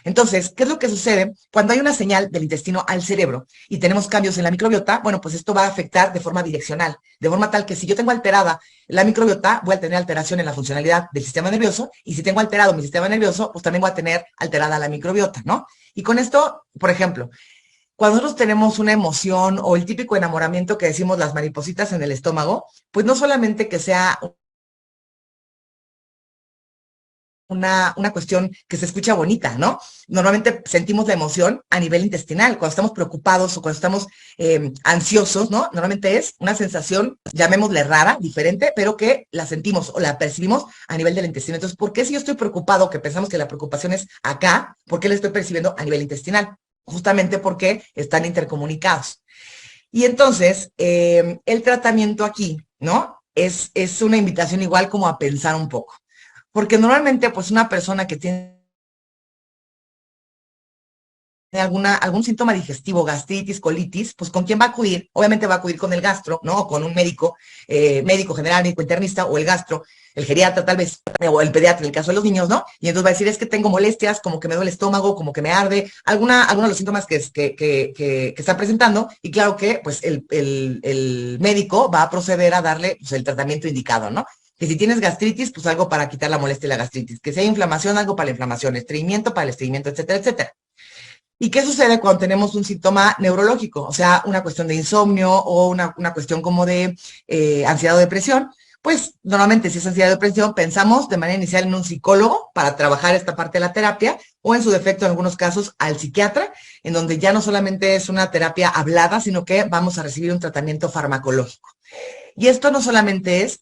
Entonces, ¿qué es lo que sucede cuando hay una señal del intestino al cerebro y tenemos cambios en la microbiota? Bueno, pues esto va a afectar de forma direccional, de forma tal que si yo tengo alterada la microbiota, voy a tener alteración en la funcionalidad del sistema nervioso, y si tengo alterado mi sistema nervioso, pues también voy a tener alterada la microbiota, ¿no? Y con esto, por ejemplo, cuando nosotros tenemos una emoción o el típico enamoramiento que decimos las maripositas en el estómago, pues no solamente que sea una cuestión que se escucha bonita, ¿no? Normalmente sentimos la emoción a nivel intestinal, cuando estamos preocupados o cuando estamos ansiosos, ¿no? Normalmente es una sensación, llamémosle rara, diferente, pero que la sentimos o la percibimos a nivel del intestino. Entonces, ¿por qué si yo estoy preocupado, que pensamos que la preocupación es acá, por qué la estoy percibiendo a nivel intestinal? Justamente porque están intercomunicados. Y entonces, el tratamiento aquí, ¿no? Es una invitación igual como a pensar un poco. Porque normalmente, pues una persona que tiene algún síntoma digestivo, gastritis, colitis, pues ¿con quién va a acudir? Obviamente va a acudir con el gastro, ¿no? O con un médico, médico general, médico internista, o el gastro, el geriatra tal vez, o el pediatra en el caso de los niños, ¿no? Y entonces va a decir, es que tengo molestias, como que me duele el estómago, como que me arde, algunos de los síntomas que está presentando, y claro que, pues, el médico va a proceder a darle, pues, el tratamiento indicado, ¿no? Que si tienes gastritis, pues algo para quitar la molestia y la gastritis. Que si hay inflamación, algo para la inflamación, estreñimiento para el estreñimiento, etcétera, etcétera. ¿Y qué sucede cuando tenemos un síntoma neurológico? O sea, una cuestión de insomnio o una cuestión como de ansiedad o depresión. Pues normalmente si es ansiedad o depresión, pensamos de manera inicial en un psicólogo para trabajar esta parte de la terapia, o en su defecto en algunos casos al psiquiatra, en donde ya no solamente es una terapia hablada, sino que vamos a recibir un tratamiento farmacológico. Y esto no solamente es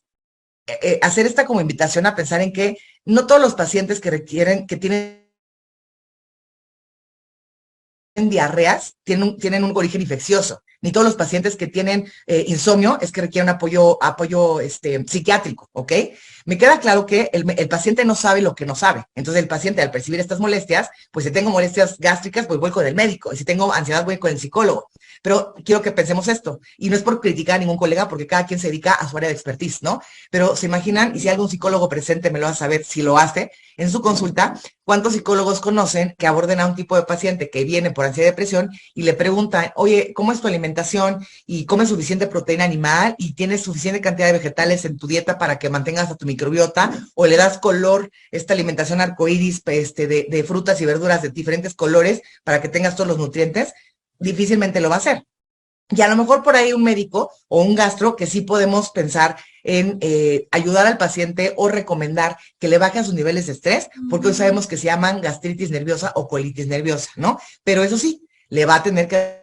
hacer esta como invitación a pensar en que no todos los pacientes que tienen diarreas tienen un origen infeccioso, ni todos los pacientes que tienen insomnio es que requieren apoyo psiquiátrico, ¿ok? Me queda claro que el paciente no sabe lo que no sabe. Entonces el paciente al percibir estas molestias, pues si tengo molestias gástricas, pues voy con el médico, y si tengo ansiedad voy con el psicólogo. Pero quiero que pensemos esto, y no es por criticar a ningún colega, porque cada quien se dedica a su área de expertise, ¿no? Pero se imaginan, y si hay algún psicólogo presente me lo va a saber si lo hace en su consulta, ¿cuántos psicólogos conocen que aborden a un tipo de paciente que viene por ansiedad y depresión y le preguntan, oye, ¿cómo es tu alimentación? ¿Y comes suficiente proteína animal? ¿Y tienes suficiente cantidad de vegetales en tu dieta para que mantengas a tu microbiota? ¿O le das color, esta alimentación arcoíris, de frutas y verduras de diferentes colores para que tengas todos los nutrientes? Difícilmente lo va a hacer. Y a lo mejor por ahí un médico o un gastro que sí podemos pensar en ayudar al paciente o recomendar que le bajen sus niveles de estrés, porque hoy sabemos que se llaman gastritis nerviosa o colitis nerviosa, ¿no? Pero eso sí, le va a tener que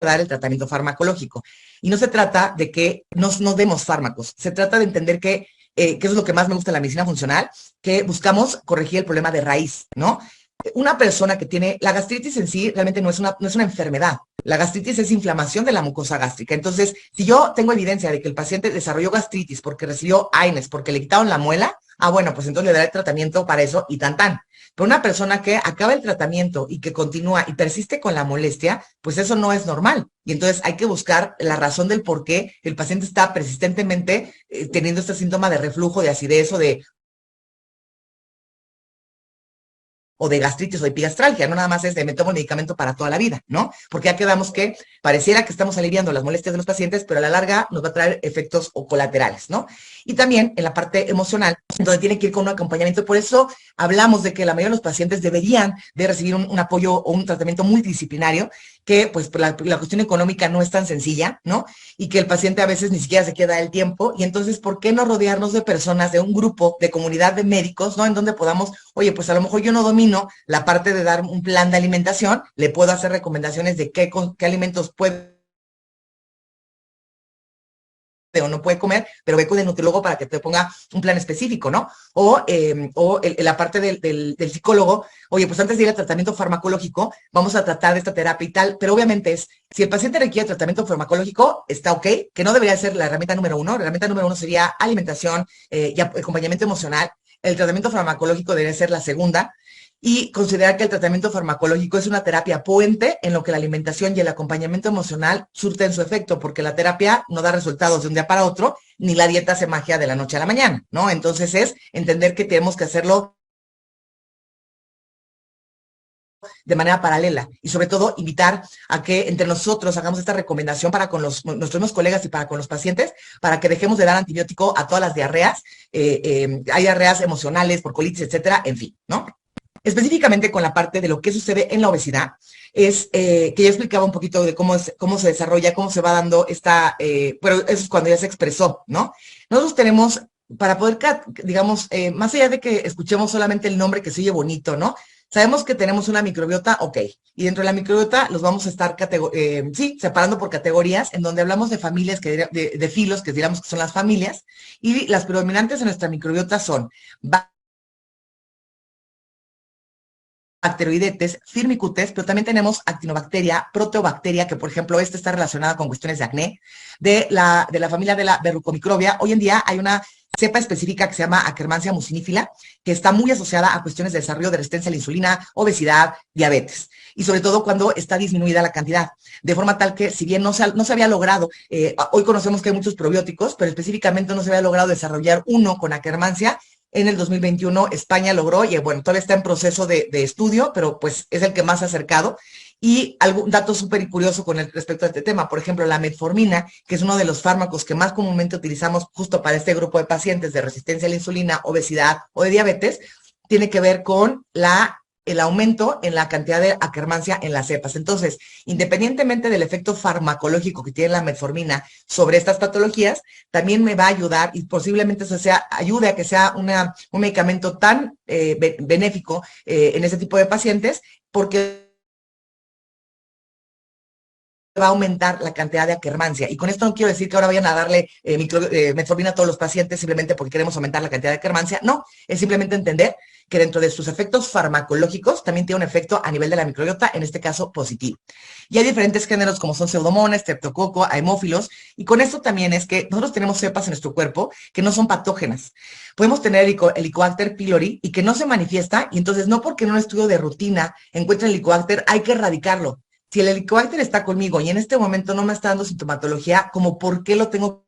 dar el tratamiento farmacológico. Y no se trata de que nos demos fármacos, se trata de entender que es lo que más me gusta de la medicina funcional, que buscamos corregir el problema de raíz, ¿no? Una persona que tiene la gastritis en sí realmente no es una enfermedad. La gastritis es inflamación de la mucosa gástrica. Entonces, si yo tengo evidencia de que el paciente desarrolló gastritis porque recibió AINES, porque le quitaron la muela, bueno, pues entonces le daré el tratamiento para eso y tan tan. Pero una persona que acaba el tratamiento y que continúa y persiste con la molestia, pues eso no es normal. Y entonces hay que buscar la razón del por qué el paciente está persistentemente teniendo este síntoma de reflujo, de acidez o de o de gastritis o de epigastralgia, no nada más es de me tomo el medicamento para toda la vida, ¿no? Porque ya quedamos que pareciera que estamos aliviando las molestias de los pacientes, pero a la larga nos va a traer efectos o colaterales, ¿no? Y también en la parte emocional, donde tiene que ir con un acompañamiento. Por eso hablamos de que la mayoría de los pacientes deberían de recibir un apoyo o un tratamiento multidisciplinario, que pues la cuestión económica no es tan sencilla, ¿no? Y que el paciente a veces ni siquiera se queda el tiempo. Y entonces, ¿por qué no rodearnos de personas, de un grupo, de comunidad de médicos, ¿no? En donde podamos, oye, pues a lo mejor yo no domino la parte de dar un plan de alimentación, le puedo hacer recomendaciones de qué alimentos puede o no puede comer, pero ve con el nutriólogo para que te ponga un plan específico, ¿no? La parte del psicólogo, oye, pues antes de ir al tratamiento farmacológico, vamos a tratar de esta terapia y tal, pero obviamente si el paciente requiere tratamiento farmacológico, está ok, que no debería ser la herramienta número uno. La herramienta número uno sería alimentación y acompañamiento emocional. El tratamiento farmacológico debería ser la segunda, y considerar que el tratamiento farmacológico es una terapia puente en lo que la alimentación y el acompañamiento emocional surten su efecto, porque la terapia no da resultados de un día para otro, ni la dieta hace magia de la noche a la mañana, ¿no? Entonces es entender que tenemos que hacerlo de manera paralela y sobre todo invitar a que entre nosotros hagamos esta recomendación para con nuestros mismos colegas y para con los pacientes, para que dejemos de dar antibiótico a todas las diarreas, hay diarreas emocionales por colitis, etcétera, en fin, ¿no? Específicamente con la parte de lo que sucede en la obesidad, es que ya explicaba un poquito de cómo se desarrolla, cómo se va dando pero eso es cuando ya se expresó, ¿no? Nosotros tenemos, para poder, digamos, más allá de que escuchemos solamente el nombre que se oye bonito, ¿no? Sabemos que tenemos una microbiota, ok, y dentro de la microbiota los vamos a estar separando por categorías, en donde hablamos de familias, de filos, que diríamos que son las familias, y las predominantes en nuestra microbiota son bacteroidetes, firmicutes, pero también tenemos actinobacteria, proteobacteria, que por ejemplo está relacionada con cuestiones de acné, de la familia de la verrucomicrobia. Hoy en día hay una cepa específica que se llama Akkermansia mucinífila, que está muy asociada a cuestiones de desarrollo de resistencia a la insulina, obesidad, diabetes, y sobre todo cuando está disminuida la cantidad, de forma tal que si bien no se había logrado, hoy conocemos que hay muchos probióticos, pero específicamente no se había logrado desarrollar uno con Akkermansia. En el 2021 España logró, y bueno, todavía está en proceso de estudio, pero pues es el que más se ha acercado. Y algún dato súper curioso respecto a este tema, por ejemplo, la metformina, que es uno de los fármacos que más comúnmente utilizamos justo para este grupo de pacientes de resistencia a la insulina, obesidad o de diabetes, tiene que ver con el aumento en la cantidad de Akkermansia en las cepas. Entonces, independientemente del efecto farmacológico que tiene la metformina sobre estas patologías, también me va a ayudar y posiblemente eso ayude a que sea un medicamento tan benéfico en ese tipo de pacientes, porque va a aumentar la cantidad de Akkermansia. Y con esto no quiero decir que ahora vayan a darle metformina a todos los pacientes simplemente porque queremos aumentar la cantidad de Akkermansia. No, es simplemente entender que dentro de sus efectos farmacológicos también tiene un efecto a nivel de la microbiota, en este caso positivo. Y hay diferentes géneros como son pseudomonas, streptococo, haemófilos, y con esto también es que nosotros tenemos cepas en nuestro cuerpo que no son patógenas. Podemos tener el Helicobacter pylori y que no se manifiesta, y entonces no porque en un estudio de rutina encuentren el Helicobacter hay que erradicarlo. Si el Helicobacter está conmigo y en este momento no me está dando sintomatología, como por qué lo tengo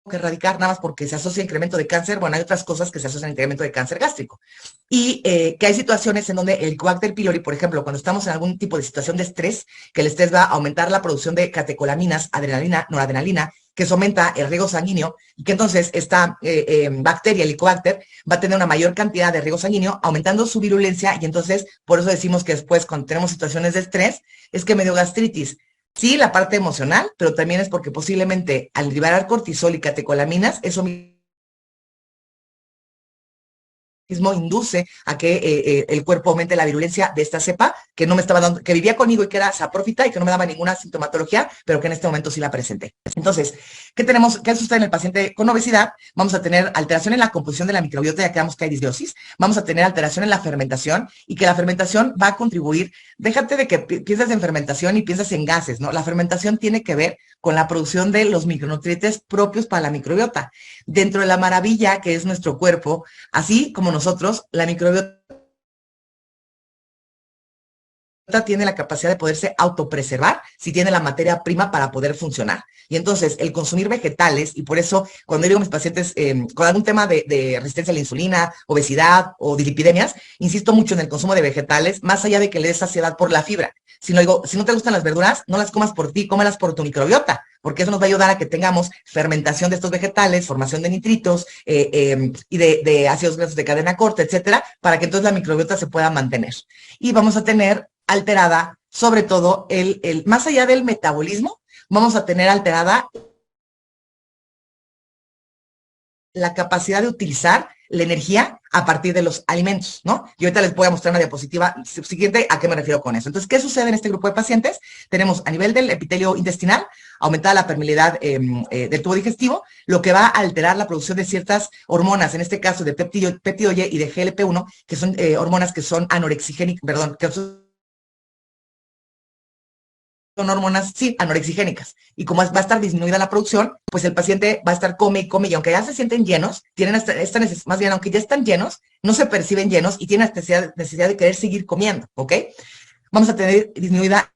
que erradicar nada más porque se asocia a incremento de cáncer. Bueno, hay otras cosas que se asocian a incremento de cáncer gástrico. Y que hay situaciones en donde el Helicobacter pylori, por ejemplo, cuando estamos en algún tipo de situación de estrés, que el estrés va a aumentar la producción de catecolaminas, adrenalina, noradrenalina, que eso aumenta el riego sanguíneo, y que entonces esta bacteria, el Helicobacter, va a tener una mayor cantidad de riego sanguíneo, aumentando su virulencia, y entonces por eso decimos que después, cuando tenemos situaciones de estrés, es que me dio gastritis. Sí, la parte emocional, pero también es porque posiblemente al liberar cortisol y catecolaminas, eso mismo induce a que el cuerpo aumente la virulencia de esta cepa que no me estaba dando, que vivía conmigo y que era saprófita y que no me daba ninguna sintomatología, pero que en este momento sí la presenté. Entonces, ¿qué sucede en el paciente con obesidad? Vamos a tener alteración en la composición de la microbiota, ya quedamos que hay disbiosis, vamos a tener alteración en la fermentación, y que la fermentación va a contribuir, déjate de que piensas en fermentación y piensas en gases, ¿no? La fermentación tiene que ver con la producción de los micronutrientes propios para la microbiota. Dentro de la maravilla que es nuestro cuerpo, así como nosotros, la microbiota tiene la capacidad de poderse autopreservar si tiene la materia prima para poder funcionar. Y entonces, el consumir vegetales, y por eso cuando digo a mis pacientes con algún tema de resistencia a la insulina, obesidad o dislipidemias, insisto mucho en el consumo de vegetales, más allá de que le des saciedad por la fibra. Si no, digo, si no te gustan las verduras, no las comas por ti, cómelas por tu microbiota, porque eso nos va a ayudar a que tengamos fermentación de estos vegetales, formación de nitritos y de ácidos grasos de cadena corta, etcétera, para que entonces la microbiota se pueda mantener. Y vamos a tener alterada, sobre todo, más allá del metabolismo, vamos a tener alterada la capacidad de utilizar la energía a partir de los alimentos, ¿no? Y ahorita les voy a mostrar una diapositiva siguiente a qué me refiero con eso. Entonces, ¿qué sucede en este grupo de pacientes? Tenemos a nivel del epitelio intestinal, aumentada la permeabilidad del tubo digestivo, lo que va a alterar la producción de ciertas hormonas, en este caso de péptido Y y de GLP-1, que son hormonas que son anorexigénicas, perdón, que son hormonas, sí, anorexigénicas. Y como va a estar disminuida la producción, pues el paciente va a estar come y come, y aunque ya se sienten llenos, tienen esta necesidad, más bien, aunque ya están llenos, no se perciben llenos y tienen necesidad de querer seguir comiendo, ¿ok? Vamos a tener disminuida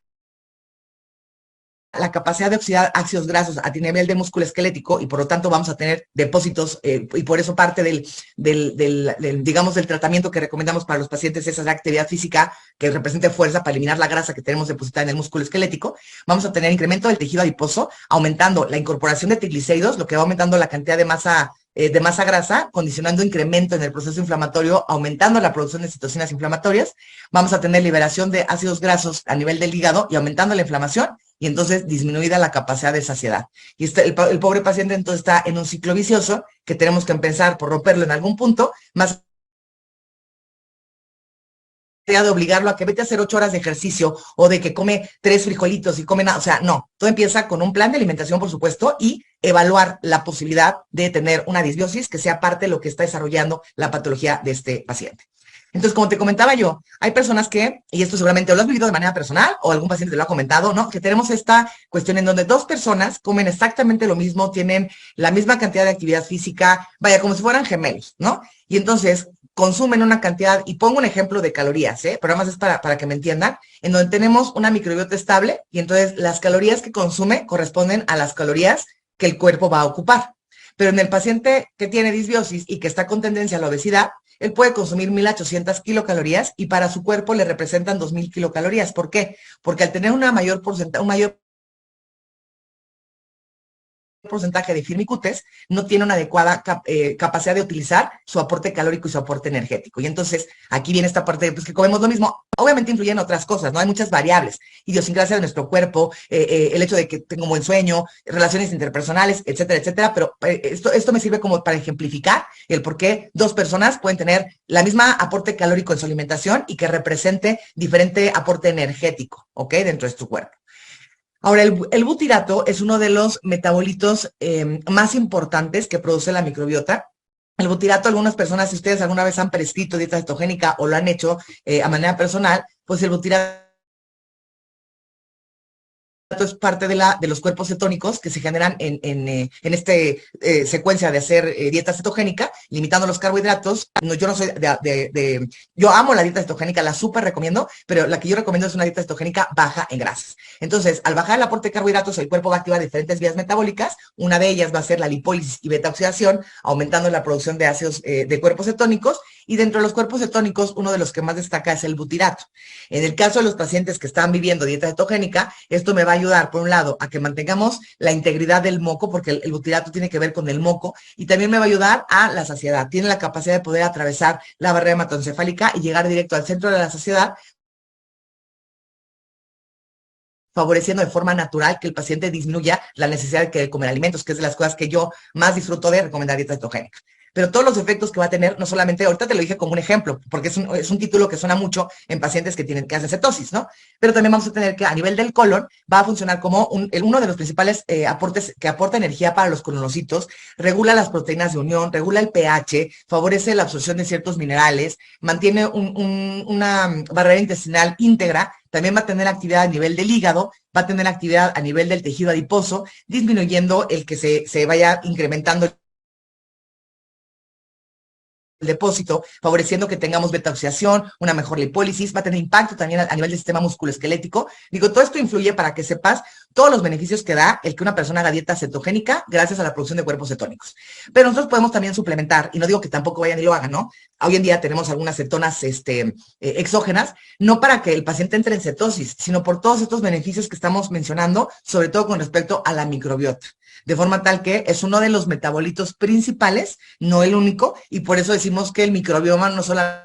la capacidad de oxidar ácidos grasos a nivel de músculo esquelético, y por lo tanto vamos a tener depósitos y por eso parte digamos, del tratamiento que recomendamos para los pacientes es hacer actividad física que represente fuerza para eliminar la grasa que tenemos depositada en el músculo esquelético. Vamos a tener incremento del tejido adiposo, aumentando la incorporación de triglicéridos, lo que va aumentando la cantidad de masa grasa, condicionando incremento en el proceso inflamatorio, aumentando la producción de citocinas inflamatorias. Vamos a tener liberación de ácidos grasos a nivel del hígado y aumentando la inflamación, y entonces disminuida la capacidad de saciedad. Y el pobre paciente entonces está en un ciclo vicioso que tenemos que empezar por romperlo en algún punto, más allá de obligarlo a que vete a hacer 8 horas de ejercicio o de que come 3 frijolitos y come nada. O sea, no, todo empieza con un plan de alimentación, por supuesto, y evaluar la posibilidad de tener una disbiosis que sea parte de lo que está desarrollando la patología de este paciente. Entonces, como te comentaba yo, hay personas que, y esto seguramente lo has vivido de manera personal o algún paciente te lo ha comentado, ¿no? Que tenemos esta cuestión en donde dos personas comen exactamente lo mismo, tienen la misma cantidad de actividad física, vaya, como si fueran gemelos, ¿no? Y entonces consumen una cantidad, y pongo un ejemplo de calorías, pero además es para que me entiendan, en donde tenemos una microbiota estable y entonces las calorías que consume corresponden a las calorías que el cuerpo va a ocupar. Pero en el paciente que tiene disbiosis y que está con tendencia a la obesidad, él puede consumir 1,800 kilocalorías y para su cuerpo le representan 2,000 kilocalorías. ¿Por qué? Porque al tener un mayor porcentaje de firmicutes, no tiene una adecuada capacidad de utilizar su aporte calórico y su aporte energético. Y entonces aquí viene esta parte de pues, que comemos lo mismo. Obviamente influyen otras cosas, ¿no? Hay muchas variables, idiosincrasia de nuestro cuerpo, el hecho de que tengo un buen sueño, relaciones interpersonales, etcétera, etcétera. Pero esto me sirve como para ejemplificar el por qué dos personas pueden tener la misma aporte calórico en su alimentación y que represente diferente aporte energético, ¿ok? Dentro de su cuerpo. Ahora, el butirato es uno de los metabolitos más importantes que produce la microbiota. El butirato, algunas personas, si ustedes alguna vez han prescrito dieta cetogénica o lo han hecho a manera personal, pues el butirato es parte de los cuerpos cetónicos que se generan en esta secuencia de hacer dieta cetogénica, limitando los carbohidratos. No, yo no soy yo amo la dieta cetogénica, la súper recomiendo, pero la que yo recomiendo es una dieta cetogénica baja en grasas. Entonces, al bajar el aporte de carbohidratos, el cuerpo va a activar diferentes vías metabólicas. Una de ellas va a ser la lipólisis y beta-oxidación, aumentando la producción de ácidos de cuerpos cetónicos, y dentro de los cuerpos cetónicos, uno de los que más destaca es el butirato. En el caso de los pacientes que están viviendo dieta cetogénica, esto me va a ayudar, por un lado, a que mantengamos la integridad del moco, porque el butirato tiene que ver con el moco, y también me va a ayudar a la saciedad. Tiene la capacidad de poder atravesar la barrera hematoencefálica y llegar directo al centro de la saciedad, favoreciendo de forma natural que el paciente disminuya la necesidad de comer alimentos, que es de las cosas que yo más disfruto de recomendar dieta cetogénica. Pero todos los efectos que va a tener, no solamente, ahorita te lo dije como un ejemplo, porque es un título que suena mucho en pacientes que hacen cetosis, ¿no? Pero también vamos a tener que a nivel del colon va a funcionar como uno de los principales aportes que aporta energía para los colonocitos, regula las proteínas de unión, regula el pH, favorece la absorción de ciertos minerales, mantiene una barrera intestinal íntegra, también va a tener actividad a nivel del hígado, va a tener actividad a nivel del tejido adiposo, disminuyendo el que se vaya incrementando depósito, favoreciendo que tengamos beta-oxidación, una mejor lipólisis, va a tener impacto también a nivel del sistema musculoesquelético. Digo, todo esto influye para que sepas todos los beneficios que da el que una persona haga dieta cetogénica gracias a la producción de cuerpos cetónicos. Pero nosotros podemos también suplementar, y no digo que tampoco vayan y lo hagan, ¿no? Hoy en día tenemos algunas cetonas exógenas, no para que el paciente entre en cetosis, sino por todos estos beneficios que estamos mencionando, sobre todo con respecto a la microbiota. De forma tal que es uno de los metabolitos principales, no el único, y por eso decimos que el microbioma no solamente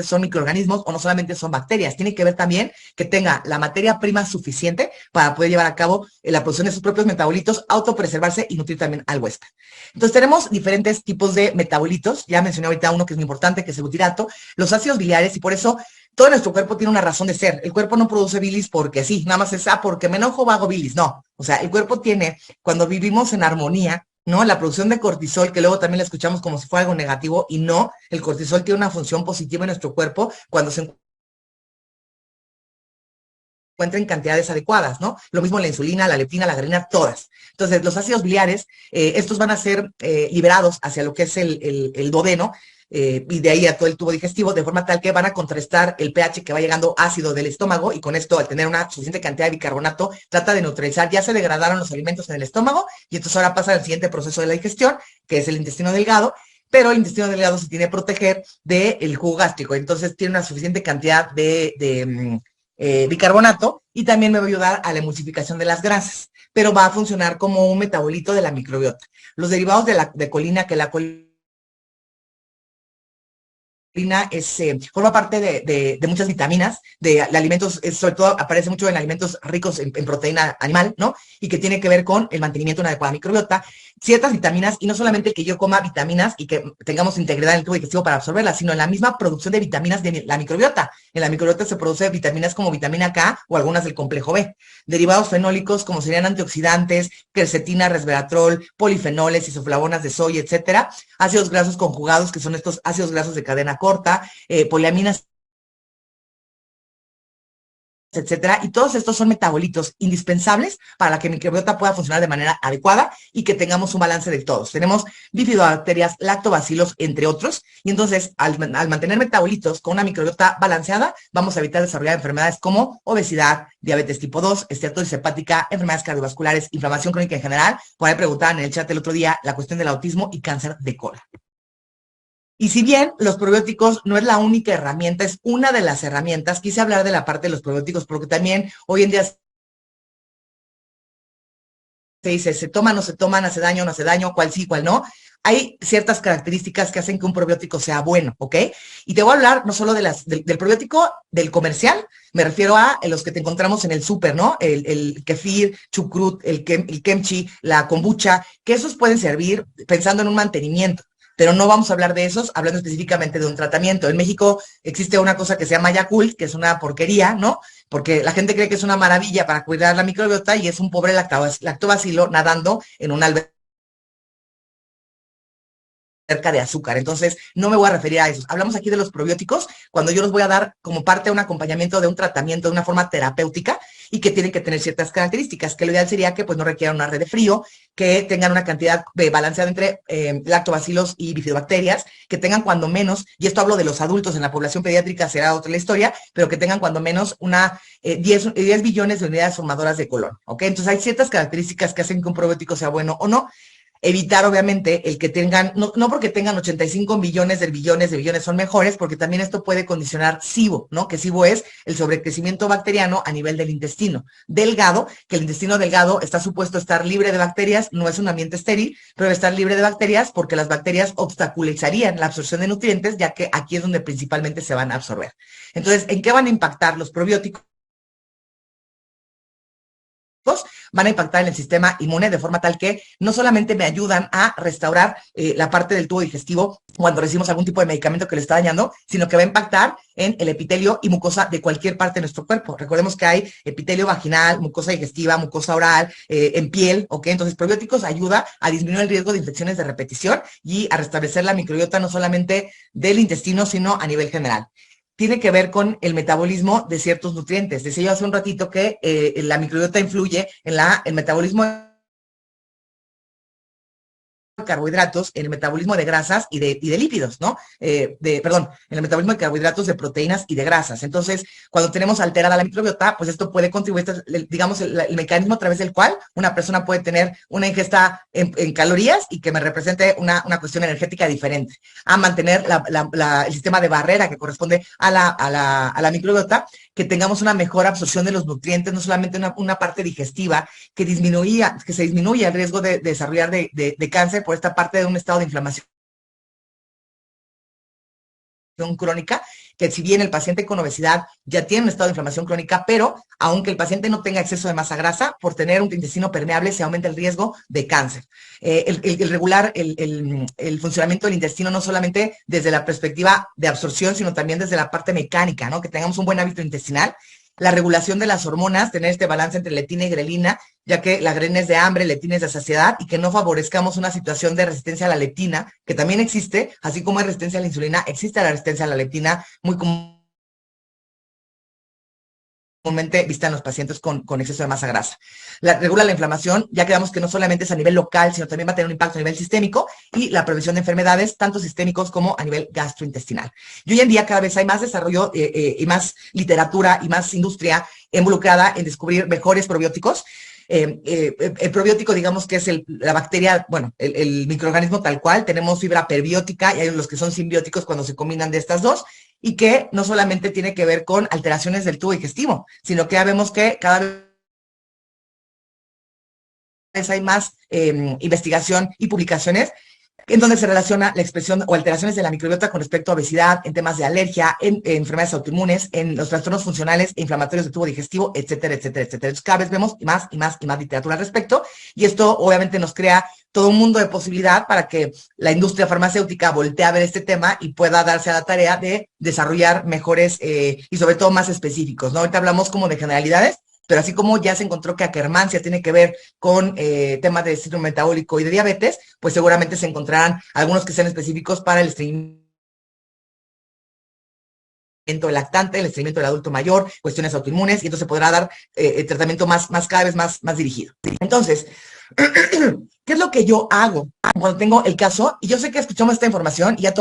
son microorganismos o no solamente son bacterias, tiene que ver también que tenga la materia prima suficiente para poder llevar a cabo la producción de sus propios metabolitos, autopreservarse y nutrir también al huésped. Entonces tenemos diferentes tipos de metabolitos, ya mencioné ahorita uno que es muy importante, que es el butirato, los ácidos biliares, y por eso todo nuestro cuerpo tiene una razón de ser. El cuerpo no produce bilis porque sí, nada más es, porque me enojo hago bilis, no. O sea, el cuerpo tiene, cuando vivimos en armonía, ¿no? La producción de cortisol, que luego también la escuchamos como si fuera algo negativo, y no, el cortisol tiene una función positiva en nuestro cuerpo cuando se encuentra en cantidades adecuadas, ¿no? Lo mismo la insulina, la leptina, la grelina, todas. Entonces, los ácidos biliares, estos van a ser liberados hacia lo que es el duodeno, y de ahí a todo el tubo digestivo, de forma tal que van a contrarrestar el pH que va llegando ácido del estómago, y con esto, al tener una suficiente cantidad de bicarbonato, trata de neutralizar, ya se degradaron los alimentos en el estómago, y entonces ahora pasa al siguiente proceso de la digestión, que es el intestino delgado, pero el intestino delgado se tiene que proteger del jugo gástrico, entonces tiene una suficiente cantidad de bicarbonato, y también me va a ayudar a la emulsificación de las grasas, pero va a funcionar como un metabolito de la microbiota. Los derivados de colina, que la colina forma parte de muchas vitaminas, de alimentos, sobre todo aparece mucho en alimentos ricos en proteína animal, ¿no? Y que tiene que ver con el mantenimiento de una adecuada microbiota, ciertas vitaminas, y no solamente que yo coma vitaminas y que tengamos integridad en el tubo digestivo para absorberlas, sino en la misma producción de vitaminas de la microbiota. En la microbiota se produce vitaminas como vitamina K o algunas del complejo B. Derivados fenólicos como serían antioxidantes, quercetina, resveratrol, polifenoles, isoflavonas de soya, etcétera. Ácidos grasos conjugados, que son estos ácidos grasos de cadena corta, poliaminas, etcétera, y todos estos son metabolitos indispensables para que mi microbiota pueda funcionar de manera adecuada y que tengamos un balance de todos. Tenemos bifidobacterias, lactobacilos, entre otros, y entonces al mantener metabolitos con una microbiota balanceada, vamos a evitar desarrollar enfermedades como obesidad, diabetes tipo 2, esteatosis hepática, enfermedades cardiovasculares, inflamación crónica en general. Por ahí preguntaban en el chat el otro día la cuestión del autismo y cáncer de colon. Y si bien los probióticos no es la única herramienta, es una de las herramientas, quise hablar de la parte de los probióticos porque también hoy en día se dice, se toma, no se toman, hace daño, no hace daño, cuál sí, cuál no. Hay ciertas características que hacen que un probiótico sea bueno, ¿ok? Y te voy a hablar no solo del probiótico del comercial, me refiero a los que te encontramos en el súper, ¿no? El kefir, chucrut, el kimchi, la kombucha, que esos pueden servir pensando en un mantenimiento, pero no vamos a hablar de esos hablando específicamente de un tratamiento. En México existe una cosa que se llama Yakult, que es una porquería, ¿no? Porque la gente cree que es una maravilla para cuidar la microbiota y es un pobre lactobacilo nadando en un alberca de azúcar. Entonces, no me voy a referir a eso. Hablamos aquí de los probióticos, cuando yo los voy a dar como parte de un acompañamiento de un tratamiento de una forma terapéutica y que tienen que tener ciertas características, que lo ideal sería que pues no requieran una red de frío, que tengan una cantidad balanceada entre lactobacilos y bifidobacterias, que tengan cuando menos, y esto hablo de los adultos, en la población pediátrica será otra la historia, pero que tengan cuando menos una 10 billones de unidades formadoras de colon, ¿ok? Entonces hay ciertas características que hacen que un probiótico sea bueno o no. Evitar, obviamente, el que tengan, no porque tengan 85 billones de billones son mejores, porque también esto puede condicionar SIBO, ¿no? Que SIBO es el sobrecrecimiento bacteriano a nivel del intestino delgado, que el intestino delgado está supuesto a estar libre de bacterias, no es un ambiente estéril, pero debe estar libre de bacterias porque las bacterias obstaculizarían la absorción de nutrientes, ya que aquí es donde principalmente se van a absorber. Entonces, ¿en qué van a impactar los probióticos? Van a impactar en el sistema inmune de forma tal que no solamente me ayudan a restaurar la parte del tubo digestivo cuando recibimos algún tipo de medicamento que le está dañando, sino que va a impactar en el epitelio y mucosa de cualquier parte de nuestro cuerpo. Recordemos que hay epitelio vaginal, mucosa digestiva, mucosa oral, en piel, ¿ok? Entonces, probióticos ayuda a disminuir el riesgo de infecciones de repetición y a restablecer la microbiota no solamente del intestino, sino a nivel general. Tiene que ver con el metabolismo de ciertos nutrientes. Decía yo hace un ratito que la microbiota influye en el metabolismo carbohidratos en el metabolismo de grasas y de lípidos, ¿no? Perdón, en el metabolismo de carbohidratos, de proteínas y de grasas. Entonces, cuando tenemos alterada la microbiota, pues esto puede contribuir, digamos, el mecanismo a través del cual una persona puede tener una ingesta en calorías y que me represente una cuestión energética diferente, a mantener el sistema de barrera que corresponde a la microbiota, que tengamos una mejor absorción de los nutrientes, no solamente una parte digestiva, que se disminuya el riesgo de desarrollar de cáncer por esta parte de un estado de inflamación crónica, que si bien el paciente con obesidad ya tiene un estado de inflamación crónica, pero aunque el paciente no tenga exceso de masa grasa, por tener un intestino permeable se aumenta el riesgo de cáncer. El regular el funcionamiento del intestino no solamente desde la perspectiva de absorción, sino también desde la parte mecánica, ¿no? Que tengamos un buen hábito intestinal, la regulación de las hormonas, tener este balance entre leptina y grelina, ya que la grelina es de hambre, leptina es de saciedad, y que no favorezcamos una situación de resistencia a la leptina, que también existe, así como hay resistencia a la insulina, existe la resistencia a la leptina muy comúnmente vista en los pacientes con exceso de masa grasa. Regula la inflamación, ya quedamos que no solamente es a nivel local, sino también va a tener un impacto a nivel sistémico, y la prevención de enfermedades, tanto sistémicos como a nivel gastrointestinal. Y hoy en día cada vez hay más desarrollo y más literatura y más industria involucrada en descubrir mejores probióticos. El probiótico, digamos que es la bacteria, bueno, el microorganismo tal cual. Tenemos fibra perbiótica y hay los que son simbióticos cuando se combinan de estas dos, y que no solamente tiene que ver con alteraciones del tubo digestivo, sino que ya vemos que cada vez hay más investigación y publicaciones en donde se relaciona la expresión o alteraciones de la microbiota con respecto a obesidad, en temas de alergia, en enfermedades autoinmunes, en los trastornos funcionales e inflamatorios del tubo digestivo, etcétera, etcétera, etcétera. Entonces, cada vez vemos más y más y más literatura al respecto, y esto obviamente nos crea todo un mundo de posibilidad para que la industria farmacéutica voltee a ver este tema y pueda darse a la tarea de desarrollar mejores y sobre todo más específicos, ¿no? Ahorita hablamos como de generalidades, pero así como ya se encontró que Akkermansia tiene que ver con temas de síndrome metabólico y de diabetes, pues seguramente se encontrarán algunos que sean específicos para el estreñimiento del lactante, el estreñimiento del adulto mayor, cuestiones autoinmunes, y entonces se podrá dar tratamiento cada vez más dirigido. Entonces, ¿qué es lo que yo hago cuando tengo el caso? Y yo sé que escuchamos esta información y ya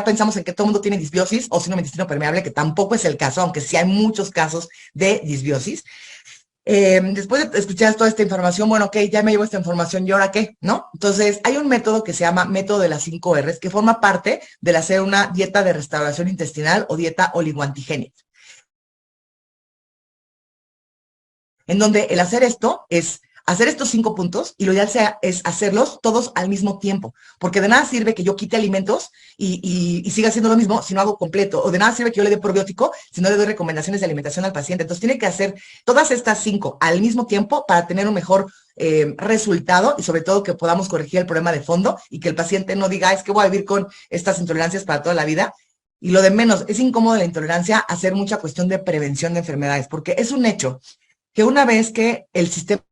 pensamos en que todo el mundo tiene disbiosis o síndrome de intestino permeable, que tampoco es el caso, aunque sí hay muchos casos de disbiosis. Después de escuchar toda esta información, bueno, ok, ya me llevo esta información, ¿y ahora qué? ¿No? Entonces, hay un método que se llama método de las 5 R's, que forma parte del hacer una dieta de restauración intestinal o dieta oligoantigénica, en donde el hacer esto es hacer estos 5 puntos, y lo ideal es hacerlos todos al mismo tiempo, porque de nada sirve que yo quite alimentos y siga haciendo lo mismo si no hago completo, o de nada sirve que yo le dé probiótico si no le doy recomendaciones de alimentación al paciente. Entonces tiene que hacer todas estas 5 al mismo tiempo para tener un mejor resultado, y sobre todo que podamos corregir el problema de fondo y que el paciente no diga, es que voy a vivir con estas intolerancias para toda la vida. Y lo de menos, es incómodo la intolerancia hacer mucha cuestión de prevención de enfermedades, porque es un hecho que una vez que el sistema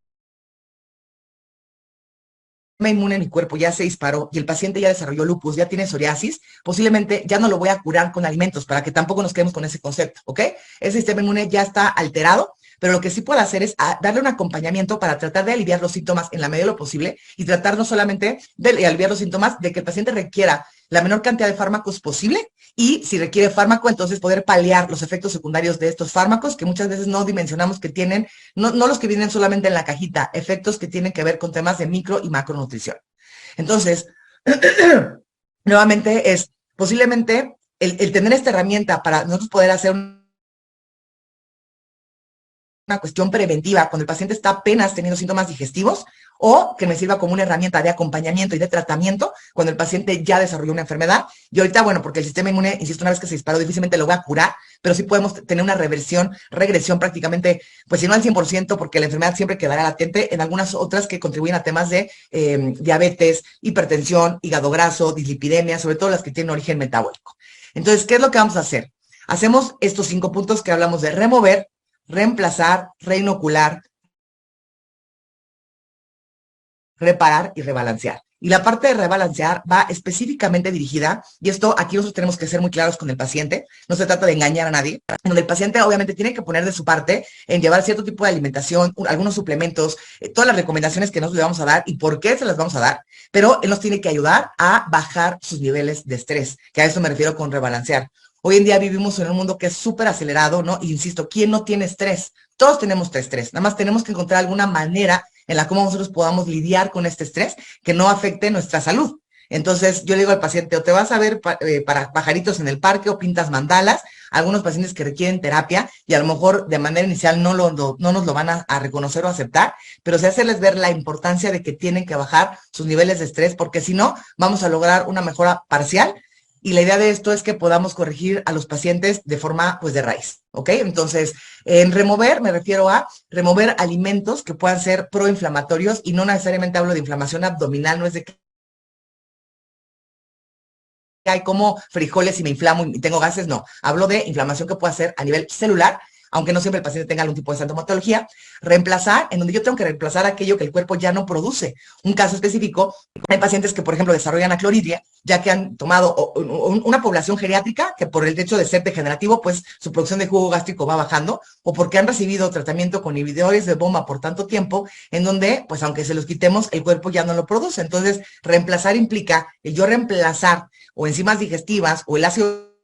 inmune en mi cuerpo ya se disparó y el paciente ya desarrolló lupus, ya tiene psoriasis, posiblemente ya no lo voy a curar con alimentos, para que tampoco nos quedemos con ese concepto, ¿ok? Ese sistema inmune ya está alterado, pero lo que sí puedo hacer es darle un acompañamiento para tratar de aliviar los síntomas en la medida de lo posible, y tratar no solamente de aliviar los síntomas, de que el paciente requiera la menor cantidad de fármacos posible, y si requiere fármaco, entonces poder paliar los efectos secundarios de estos fármacos, que muchas veces no dimensionamos que tienen, no los que vienen solamente en la cajita, efectos que tienen que ver con temas de micro y macronutrición. Entonces, nuevamente es posiblemente el tener esta herramienta para nosotros poder hacer una cuestión preventiva cuando el paciente está apenas teniendo síntomas digestivos, o que me sirva como una herramienta de acompañamiento y de tratamiento cuando el paciente ya desarrolló una enfermedad. Y ahorita, bueno, porque el sistema inmune, insisto, una vez que se disparó, difícilmente lo voy a curar, pero sí podemos tener una regresión prácticamente, pues si no al 100%, porque la enfermedad siempre quedará latente, en algunas otras que contribuyen a temas de diabetes, hipertensión, hígado graso, dislipidemia, sobre todo las que tienen origen metabólico. Entonces, ¿qué es lo que vamos a hacer? Hacemos estos 5 puntos que hablamos de remover, reemplazar, reinocular, reparar y rebalancear. Y la parte de rebalancear va específicamente dirigida, y esto aquí nosotros tenemos que ser muy claros con el paciente, no se trata de engañar a nadie, donde el paciente obviamente tiene que poner de su parte en llevar cierto tipo de alimentación, algunos suplementos, todas las recomendaciones que nosotros le vamos a dar y por qué se las vamos a dar, pero él nos tiene que ayudar a bajar sus niveles de estrés, que a eso me refiero con rebalancear. Hoy en día vivimos en un mundo que es súper acelerado, ¿no? Y insisto, ¿quién no tiene estrés? Todos tenemos estrés, nada más tenemos que encontrar alguna manera en la que nosotros podamos lidiar con este estrés que no afecte nuestra salud. Entonces, yo le digo al paciente, o te vas a ver para pajaritos en el parque o pintas mandalas, algunos pacientes que requieren terapia y a lo mejor de manera inicial no nos lo van a reconocer o aceptar, pero sí hacerles ver la importancia de que tienen que bajar sus niveles de estrés, porque si no, vamos a lograr una mejora parcial y la idea de esto es que podamos corregir a los pacientes de forma, pues, de raíz, ¿ok? Entonces, en remover, me refiero a remover alimentos que puedan ser proinflamatorios y no necesariamente hablo de inflamación abdominal, no es de que hay como frijoles y me inflamo y tengo gases, no. Hablo de inflamación que pueda ser a nivel celular, aunque no siempre el paciente tenga algún tipo de sintomatología. Reemplazar, en donde yo tengo que reemplazar aquello que el cuerpo ya no produce. Un caso específico, hay pacientes que, por ejemplo, desarrollan acloridia, ya que han tomado una población geriátrica que por el hecho de ser degenerativo, pues su producción de jugo gástrico va bajando, o porque han recibido tratamiento con inhibidores de bomba por tanto tiempo, en donde, pues aunque se los quitemos, el cuerpo ya no lo produce. Entonces, reemplazar implica el yo reemplazar o enzimas digestivas o el ácido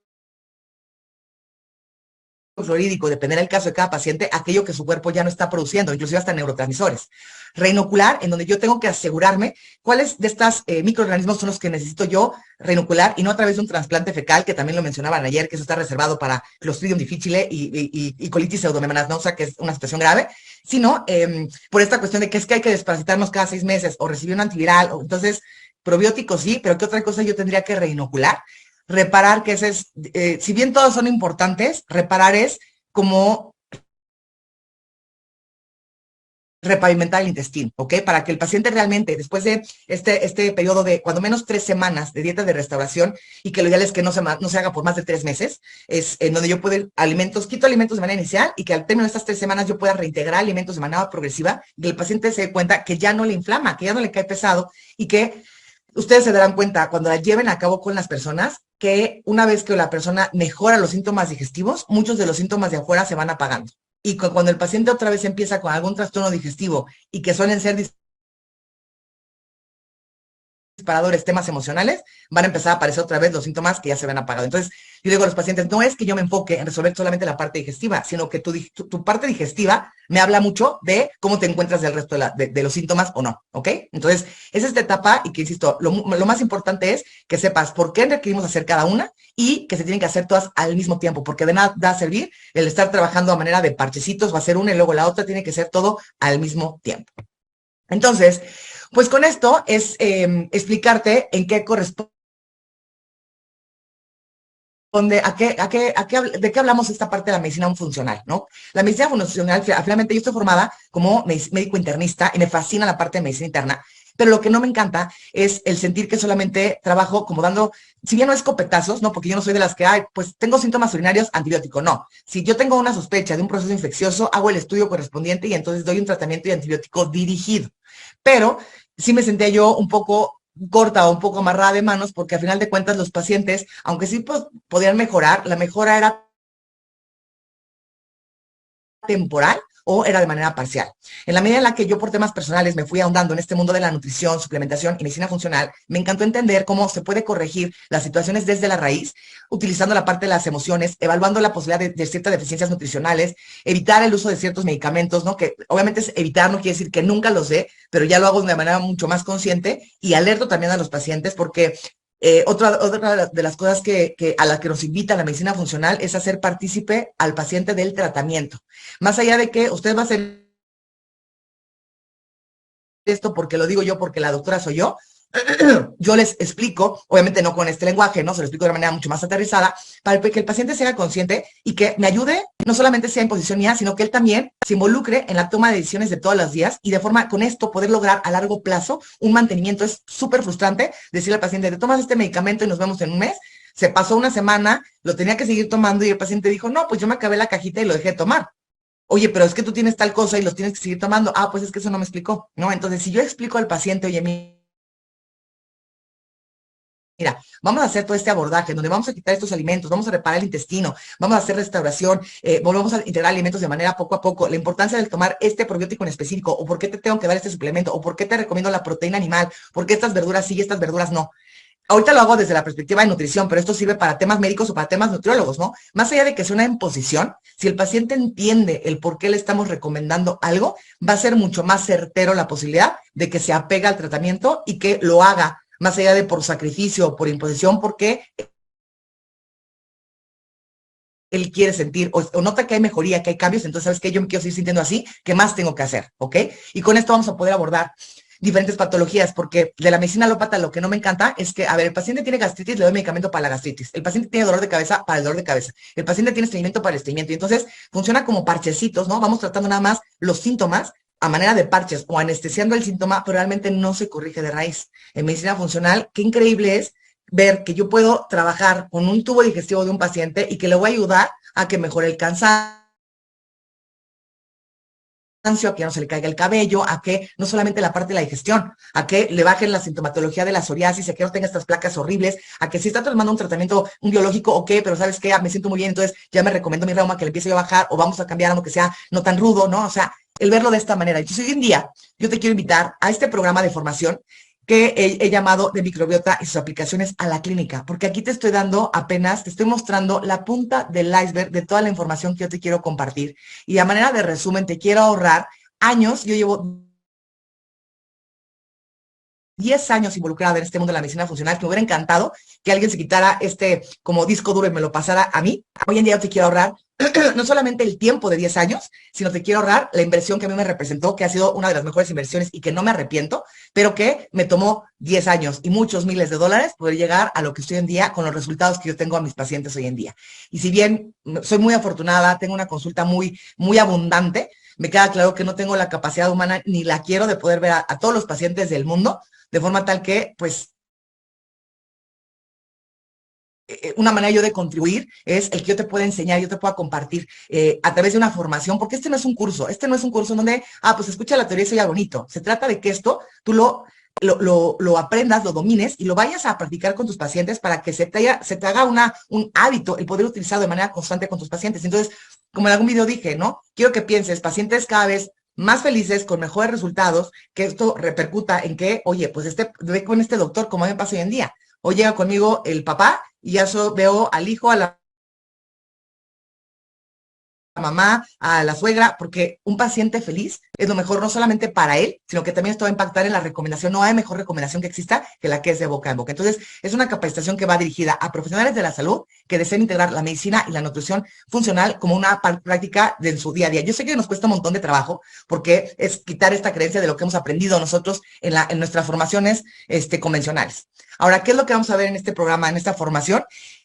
fluorídico, depender del caso de cada paciente, aquello que su cuerpo ya no está produciendo, inclusive hasta neurotransmisores. Reinocular, en donde yo tengo que asegurarme cuáles de estos microorganismos son los que necesito yo reinocular y no a través de un trasplante fecal, que también lo mencionaban ayer, que eso está reservado para Clostridium difficile y colitis pseudomembranosa, que es una situación grave, sino por esta cuestión de que es que hay que desparasitarnos cada 6 meses o recibir un antiviral, o, entonces probióticos sí, pero ¿qué otra cosa yo tendría que reinocular? Reparar, que ese es, si bien todos son importantes, reparar es como repavimentar el intestino, ¿ok? Para que el paciente realmente, después de este periodo de cuando menos 3 semanas de dieta de restauración, y que lo ideal es que no se haga por más de 3 meses, es en donde yo puedo quito alimentos de manera inicial y que al término de estas 3 semanas yo pueda reintegrar alimentos de manera progresiva y el paciente se dé cuenta que ya no le inflama, que ya no le cae pesado y que ustedes se darán cuenta cuando la lleven a cabo con las personas que una vez que la persona mejora los síntomas digestivos, muchos de los síntomas de afuera se van apagando. Y cuando el paciente otra vez empieza con algún trastorno digestivo y que suelen ser disparadores, temas emocionales, van a empezar a aparecer otra vez los síntomas que ya se ven apagados. Entonces, yo digo a los pacientes, no es que yo me enfoque en resolver solamente la parte digestiva, sino que tu parte digestiva me habla mucho de cómo te encuentras del resto de los síntomas o no, ¿ok? Entonces, es esta etapa y que, insisto, lo más importante es que sepas por qué requerimos hacer cada una y que se tienen que hacer todas al mismo tiempo, porque de nada da a servir el estar trabajando a manera de parchecitos, va a ser una y luego la otra, tiene que ser todo al mismo tiempo. Entonces, pues con esto es explicarte en qué corresponde, de qué hablamos esta parte de la medicina funcional, ¿no? La medicina funcional, finalmente yo estoy formada como médico internista y me fascina la parte de medicina interna, pero lo que no me encanta es el sentir que solamente trabajo como dando, si bien no escopetazos, ¿no? Porque yo no soy de las que, ay, pues tengo síntomas urinarios, antibiótico, no. Si yo tengo una sospecha de un proceso infeccioso, hago el estudio correspondiente y entonces doy un tratamiento de antibiótico dirigido. Pero sí me sentía yo un poco corta o un poco amarrada de manos, porque al final de cuentas los pacientes, aunque sí pues, podían mejorar, la mejora era temporal o era de manera parcial. En la medida en la que yo por temas personales me fui ahondando en este mundo de la nutrición, suplementación y medicina funcional, me encantó entender cómo se puede corregir las situaciones desde la raíz, utilizando la parte de las emociones, evaluando la posibilidad de ciertas deficiencias nutricionales, evitar el uso de ciertos medicamentos, ¿no? Que obviamente es evitar, no quiere decir que nunca los dé, pero ya lo hago de manera mucho más consciente y alerto también a los pacientes porque otra de las cosas a las que nos invita la medicina funcional es hacer partícipe al paciente del tratamiento. Más allá de que usted va a hacer esto porque lo digo yo, porque la doctora soy yo les explico, obviamente no con este lenguaje, ¿no? Se lo explico de una manera mucho más aterrizada, para que el paciente sea consciente y que me ayude, no solamente sea en posición mía, sino que él también se involucre en la toma de decisiones de todos los días y de forma con esto poder lograr a largo plazo un mantenimiento. Es súper frustrante decirle al paciente, te tomas este medicamento y nos vemos en un mes. Se pasó una semana, lo tenía que seguir tomando y el paciente dijo, no, pues yo me acabé la cajita y lo dejé de tomar. Oye, pero es que tú tienes tal cosa y los tienes que seguir tomando. Ah, pues es que eso no me explicó, ¿no? Entonces, si yo explico al paciente, oye, mira, vamos a hacer todo este abordaje, donde vamos a quitar estos alimentos, vamos a reparar el intestino, vamos a hacer restauración, volvemos a integrar alimentos de manera poco a poco, la importancia de tomar este probiótico en específico, o por qué te tengo que dar este suplemento, o por qué te recomiendo la proteína animal, por qué estas verduras sí y estas verduras no. Ahorita lo hago desde la perspectiva de nutrición, pero esto sirve para temas médicos o para temas nutriólogos, ¿no? Más allá de que sea una imposición, si el paciente entiende el por qué le estamos recomendando algo, va a ser mucho más certero la posibilidad de que se apegue al tratamiento y que lo haga, más allá de por sacrificio o por imposición, porque él quiere sentir o nota que hay mejoría, que hay cambios, entonces, ¿sabes qué? Yo me quiero seguir sintiendo así, ¿qué más tengo que hacer? ¿Ok? Y con esto vamos a poder abordar diferentes patologías, porque de la medicina alópata lo que no me encanta es que, a ver, el paciente tiene gastritis, le doy medicamento para la gastritis, el paciente tiene dolor de cabeza para el dolor de cabeza, el paciente tiene estreñimiento para el estreñimiento, y entonces funciona como parchecitos, ¿no? Vamos tratando nada más los síntomas a manera de parches o anestesiando el síntoma, pero realmente no se corrige de raíz. En medicina funcional, qué increíble es ver que yo puedo trabajar con un tubo digestivo de un paciente y que le voy a ayudar a que mejore el cansancio, a que ya no se le caiga el cabello, a que no solamente la parte de la digestión, a que le bajen la sintomatología de la psoriasis, a que no tenga estas placas horribles, a que si está tomando un tratamiento, un biológico, ok, pero ¿sabes qué? Me siento muy bien, entonces ya me recomiendo mi reuma que le empiece yo a bajar o vamos a cambiar algo que sea no tan rudo, ¿no? O sea, el verlo de esta manera. Entonces, hoy en día, yo te quiero invitar a este programa de formación que he llamado de microbiota y sus aplicaciones a la clínica, porque aquí te estoy dando apenas, te estoy mostrando la punta del iceberg de toda la información que yo te quiero compartir. Y a manera de resumen, te quiero ahorrar años, yo llevo 10 años involucrada en este mundo de la medicina funcional, que me hubiera encantado que alguien se quitara este como disco duro y me lo pasara a mí. Hoy en día yo te quiero ahorrar no solamente el tiempo de 10 años, sino te quiero ahorrar la inversión que a mí me representó, que ha sido una de las mejores inversiones y que no me arrepiento, pero que me tomó 10 años y muchos miles de dólares poder llegar a lo que estoy hoy en día con los resultados que yo tengo a mis pacientes hoy en día. Y si bien soy muy afortunada, tengo una consulta muy, muy abundante, me queda claro que no tengo la capacidad humana ni la quiero de poder ver a todos los pacientes del mundo, de forma tal que, pues, una manera yo de contribuir es el que yo te pueda enseñar, yo te pueda compartir a través de una formación, porque este no es un curso, en donde, pues escucha la teoría y soy bonito. Se trata de que esto tú lo aprendas, lo domines y lo vayas a practicar con tus pacientes para que se te haga un hábito el poder utilizarlo de manera constante con tus pacientes. Entonces, como en algún video dije, ¿no? Quiero que pienses, pacientes cada vez más felices, con mejores resultados, que esto repercuta en que, oye, pues ve con este doctor, como a mí me pasa hoy en día. Hoy llega conmigo el papá y ya veo al hijo, a la mamá, a la suegra, porque un paciente feliz es lo mejor no solamente para él, sino que también esto va a impactar en la recomendación. No hay mejor recomendación que exista que la que es de boca en boca. Entonces, es una capacitación que va dirigida a profesionales de la salud que deseen integrar la medicina y la nutrición funcional como una práctica de su día a día. Yo sé que nos cuesta un montón de trabajo porque es quitar esta creencia de lo que hemos aprendido nosotros en nuestras formaciones convencionales. Ahora, ¿qué es lo que vamos a ver en este programa, en esta formación?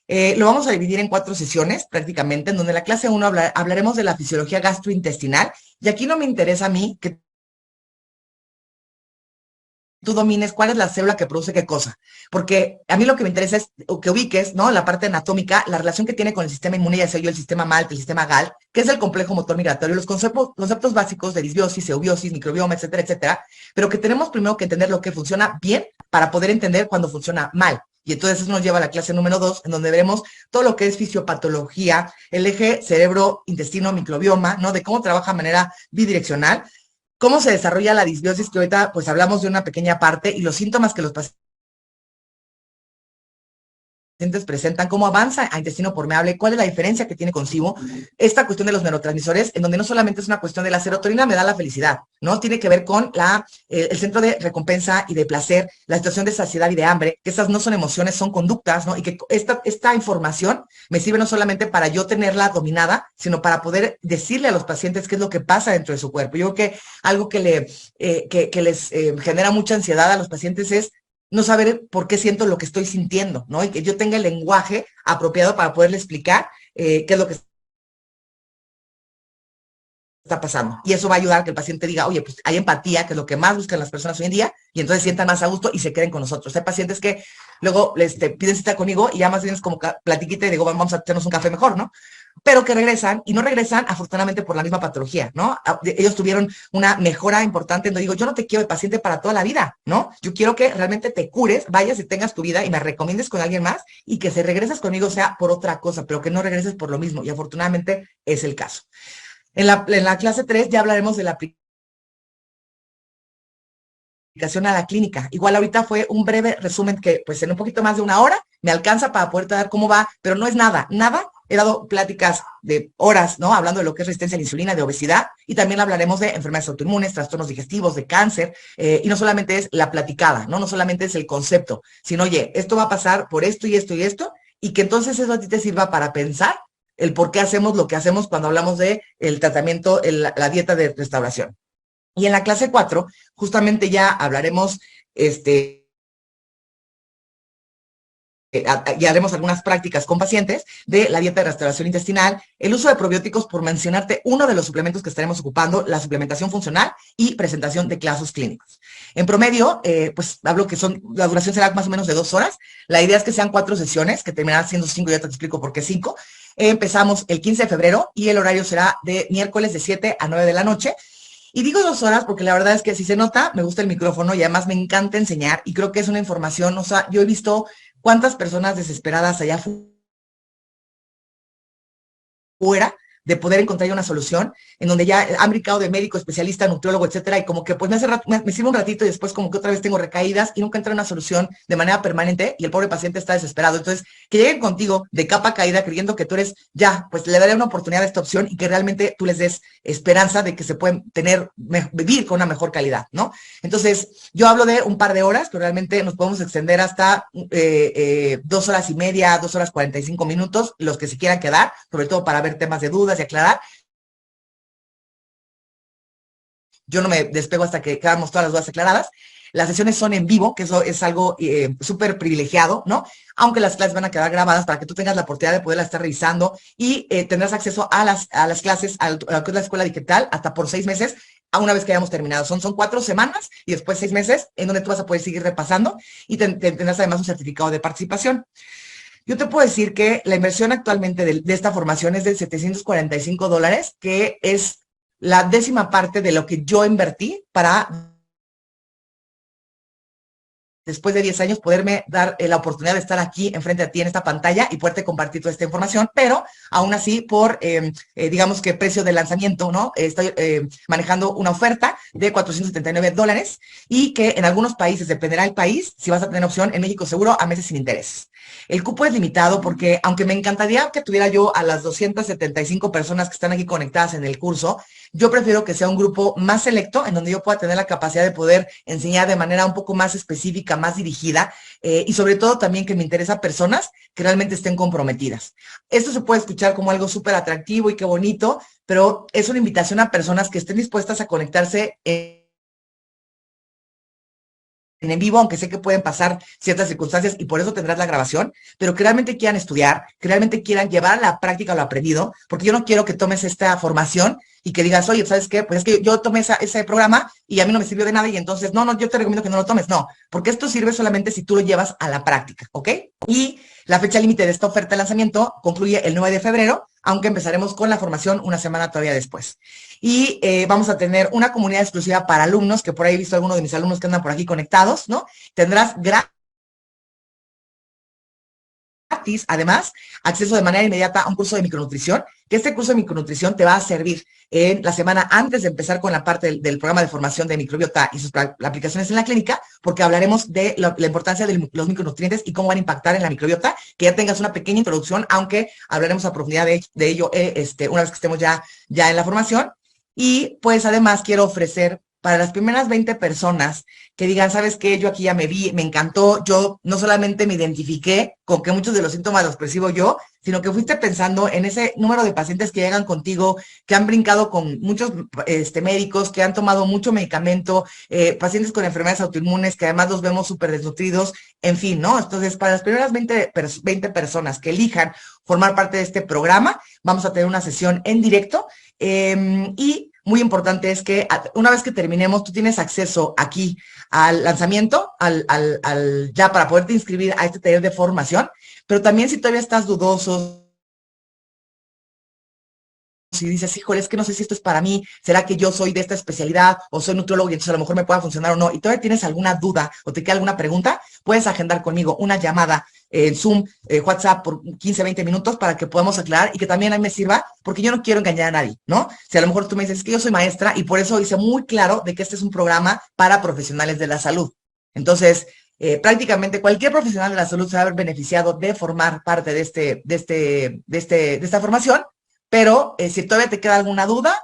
Lo vamos a dividir en 4 sesiones prácticamente, en donde en la clase 1 hablaremos de la fisiología gastrointestinal, y aquí no me interesa a mí que tú domines cuál es la célula que produce qué cosa, porque a mí lo que me interesa es que ubiques, ¿no? La parte anatómica, la relación que tiene con el sistema inmune, ya sea yo el sistema MALT, el sistema GALT, que es el complejo motor migratorio, los conceptos básicos de disbiosis, eubiosis, microbioma, etcétera, etcétera, pero que tenemos primero que entender lo que funciona bien para poder entender cuando funciona mal. Y entonces eso nos lleva a la clase número 2, en donde veremos todo lo que es fisiopatología, el eje cerebro, intestino, microbioma, ¿no? De cómo trabaja de manera bidireccional, cómo se desarrolla la disbiosis, que ahorita pues hablamos de una pequeña parte, y los síntomas que los pacientes presentan, cómo avanza a intestino permeable, cuál es la diferencia que tiene consigo esta cuestión de los neurotransmisores, en donde no solamente es una cuestión de la serotonina me da la felicidad, ¿no? Tiene que ver con el centro de recompensa y de placer, la situación de saciedad y de hambre, que estas no son emociones, son conductas, ¿no? Y que esta información me sirve no solamente para yo tenerla dominada, sino para poder decirle a los pacientes qué es lo que pasa dentro de su cuerpo. Yo creo que algo que les genera mucha ansiedad a los pacientes es no saber por qué siento lo que estoy sintiendo, ¿no? Y que yo tenga el lenguaje apropiado para poderle explicar qué es lo que está pasando. Y eso va a ayudar a que el paciente diga, oye, pues hay empatía, que es lo que más buscan las personas hoy en día, y entonces sientan más a gusto y se queden con nosotros. Hay pacientes que luego piden cita conmigo y ya más bien es como platiquita y digo, vamos a hacernos un café mejor, ¿no? Pero que regresan y no regresan afortunadamente por la misma patología, ¿no? Ellos tuvieron una mejora importante, donde digo, yo no te quiero de paciente para toda la vida, ¿no? Yo quiero que realmente te cures, vayas y tengas tu vida y me recomiendes con alguien más y que si regresas conmigo sea por otra cosa, pero que no regreses por lo mismo. Y afortunadamente es el caso. En la clase 3 ya hablaremos de la aplicación a la clínica. Igual ahorita fue un breve resumen que pues en un poquito más de una hora me alcanza para poder dar cómo va, pero no es nada, nada. He dado pláticas de horas, ¿no? Hablando de lo que es resistencia a la insulina, de obesidad, y también hablaremos de enfermedades autoinmunes, trastornos digestivos, de cáncer, y no solamente es la platicada, ¿no? No solamente es el concepto, sino, oye, esto va a pasar por esto y esto y esto, y que entonces eso a ti te sirva para pensar el por qué hacemos lo que hacemos cuando hablamos de el tratamiento, la dieta de restauración. Y en la clase 4, justamente ya hablaremos, y haremos algunas prácticas con pacientes de la dieta de restauración intestinal, el uso de probióticos, por mencionarte uno de los suplementos que estaremos ocupando, la suplementación funcional y presentación de casos clínicos. En promedio, pues hablo que la duración será más o menos de 2 horas. La idea es que sean 4 sesiones, que terminarán siendo 5, ya te explico por qué 5. Empezamos el 15 de febrero y el horario será de miércoles de 7 a 9 de la noche. Y digo 2 horas porque la verdad es que si se nota, me gusta el micrófono y además me encanta enseñar y creo que es una información, o sea, yo he visto cuántas personas desesperadas allá fuera de poder encontrar una solución, en donde ya han brincado de médico, especialista, nutriólogo, etcétera, y como que pues me sirve un ratito y después como que otra vez tengo recaídas y nunca entra una solución de manera permanente y el pobre paciente está desesperado. Entonces, que lleguen contigo de capa caída creyendo que tú eres ya, pues le daré una oportunidad a esta opción y que realmente tú les des esperanza de que se pueden vivir con una mejor calidad, ¿no? Entonces, yo hablo de un par de horas, pero realmente nos podemos extender hasta 2 horas y media, 2 horas 45 minutos, los que se quieran quedar, sobre todo para ver temas de dudas y aclarar. Yo no me despego hasta que quedamos todas las dudas aclaradas. Las sesiones son en vivo, que eso es algo súper privilegiado, ¿no? Aunque las clases van a quedar grabadas para que tú tengas la oportunidad de poderlas estar revisando y tendrás acceso a las clases, a lo que es la escuela digital, hasta por 6 meses, a una vez que hayamos terminado. Son 4 semanas y después 6 meses en donde tú vas a poder seguir repasando y tendrás además un certificado de participación. Yo te puedo decir que la inversión actualmente de esta formación es de $745, que es la 10ª parte de lo que yo invertí para después de 10 años, poderme dar la oportunidad de estar aquí enfrente de ti en esta pantalla y poderte compartir toda esta información, pero aún así por, digamos que precio de lanzamiento, ¿no? Estoy manejando una oferta de $479 y que en algunos países, dependerá del país, si vas a tener opción, en México seguro, a meses sin intereses. El cupo es limitado porque, aunque me encantaría que tuviera yo a las 275 personas que están aquí conectadas en el curso, yo prefiero que sea un grupo más selecto, en donde yo pueda tener la capacidad de poder enseñar de manera un poco más específica, más dirigida, y sobre todo también que me interesa personas que realmente estén comprometidas. Esto se puede escuchar como algo súper atractivo y qué bonito, pero es una invitación a personas que estén dispuestas a conectarse en vivo, aunque sé que pueden pasar ciertas circunstancias y por eso tendrás la grabación, pero que realmente quieran estudiar, que realmente quieran llevar a la práctica lo aprendido, porque yo no quiero que tomes esta formación y que digas, oye, ¿sabes qué? Pues es que yo tomé ese programa y a mí no me sirvió de nada y entonces, no, yo te recomiendo que no lo tomes, no, porque esto sirve solamente si tú lo llevas a la práctica, ¿ok? Y la fecha límite de esta oferta de lanzamiento concluye el 9 de febrero, aunque empezaremos con la formación una semana todavía después. Y vamos a tener una comunidad exclusiva para alumnos, que por ahí he visto algunos de mis alumnos que andan por aquí conectados, ¿no? Tendrás gratis, además, acceso de manera inmediata a un curso de micronutrición, que este curso de micronutrición te va a servir en la semana antes de empezar con la parte del programa de formación de microbiota y sus aplicaciones en la clínica, porque hablaremos de la importancia de los micronutrientes y cómo van a impactar en la microbiota, que ya tengas una pequeña introducción, aunque hablaremos a profundidad de ello una vez que estemos ya en la formación. Y pues además quiero ofrecer para las primeras 20 personas que digan, ¿sabes qué? Yo aquí ya me vi, me encantó, yo no solamente me identifiqué con que muchos de los síntomas los percibo yo, sino que fuiste pensando en ese número de pacientes que llegan contigo, que han brincado con muchos médicos, que han tomado mucho medicamento, pacientes con enfermedades autoinmunes, que además los vemos súper desnutridos, en fin, ¿no? Entonces, para las primeras 20 personas que elijan formar parte de este programa, vamos a tener una sesión en directo y muy importante es que una vez que terminemos, tú tienes acceso aquí al lanzamiento, ya para poderte inscribir a este taller de formación, pero también si todavía estás dudoso, si dices, híjole, es que no sé si esto es para mí, será que yo soy de esta especialidad o soy nutriólogo y entonces a lo mejor me pueda funcionar o no, y todavía tienes alguna duda o te queda alguna pregunta, puedes agendar conmigo una llamada en Zoom, WhatsApp por 15, 20 minutos para que podamos aclarar y que también a mí me sirva, porque yo no quiero engañar a nadie, ¿no? Si a lo mejor tú me dices, es que yo soy maestra y por eso hice muy claro de que este es un programa para profesionales de la salud. Entonces, prácticamente cualquier profesional de la salud se va a haber beneficiado de formar parte de esta formación, pero si todavía te queda alguna duda,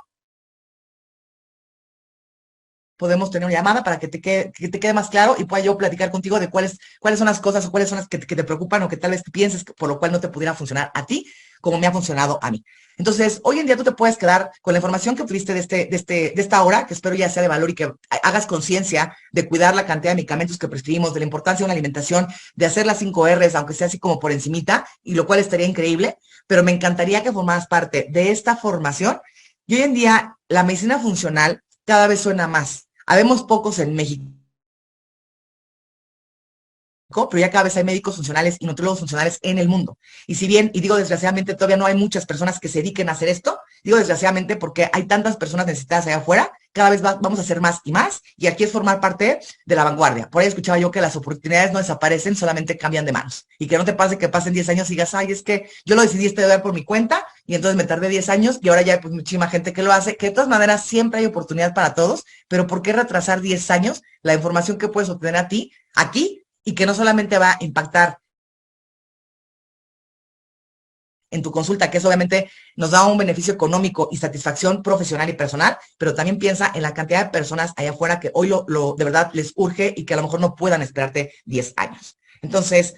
podemos tener una llamada para que te quede más claro y pueda yo platicar contigo de cuáles son las cosas o cuáles son las que te preocupan o que tal vez pienses por lo cual no te pudiera funcionar a ti como me ha funcionado a mí. Entonces, hoy en día tú te puedes quedar con la información que obtuviste de esta hora, que espero ya sea de valor y que hagas conciencia de cuidar la cantidad de medicamentos que prescribimos, de la importancia de una alimentación, de hacer las 5 R's, aunque sea así como por encimita, y lo cual estaría increíble, pero me encantaría que formaras parte de esta formación. Y hoy en día la medicina funcional cada vez suena más. Habemos pocos en México, pero ya cada vez hay médicos funcionales y nutriólogos funcionales en el mundo. Y si bien, y digo desgraciadamente, todavía no hay muchas personas que se dediquen a hacer esto, digo desgraciadamente porque hay tantas personas necesitadas allá afuera, cada vez vamos a hacer más y más, y aquí es formar parte de la vanguardia. Por ahí escuchaba yo que las oportunidades no desaparecen, solamente cambian de manos. Y que no te pase que pasen 10 años y digas, ay, es que yo lo decidí estudiar por mi cuenta, y entonces me tardé 10 años, y ahora ya hay pues muchísima gente que lo hace, que de todas maneras siempre hay oportunidad para todos, pero ¿por qué retrasar 10 años la información que puedes obtener a ti, aquí, y que no solamente va a impactar en tu consulta, que eso obviamente nos da un beneficio económico y satisfacción profesional y personal, pero también piensa en la cantidad de personas allá afuera que hoy de verdad les urge y que a lo mejor no puedan esperarte 10 años. Entonces,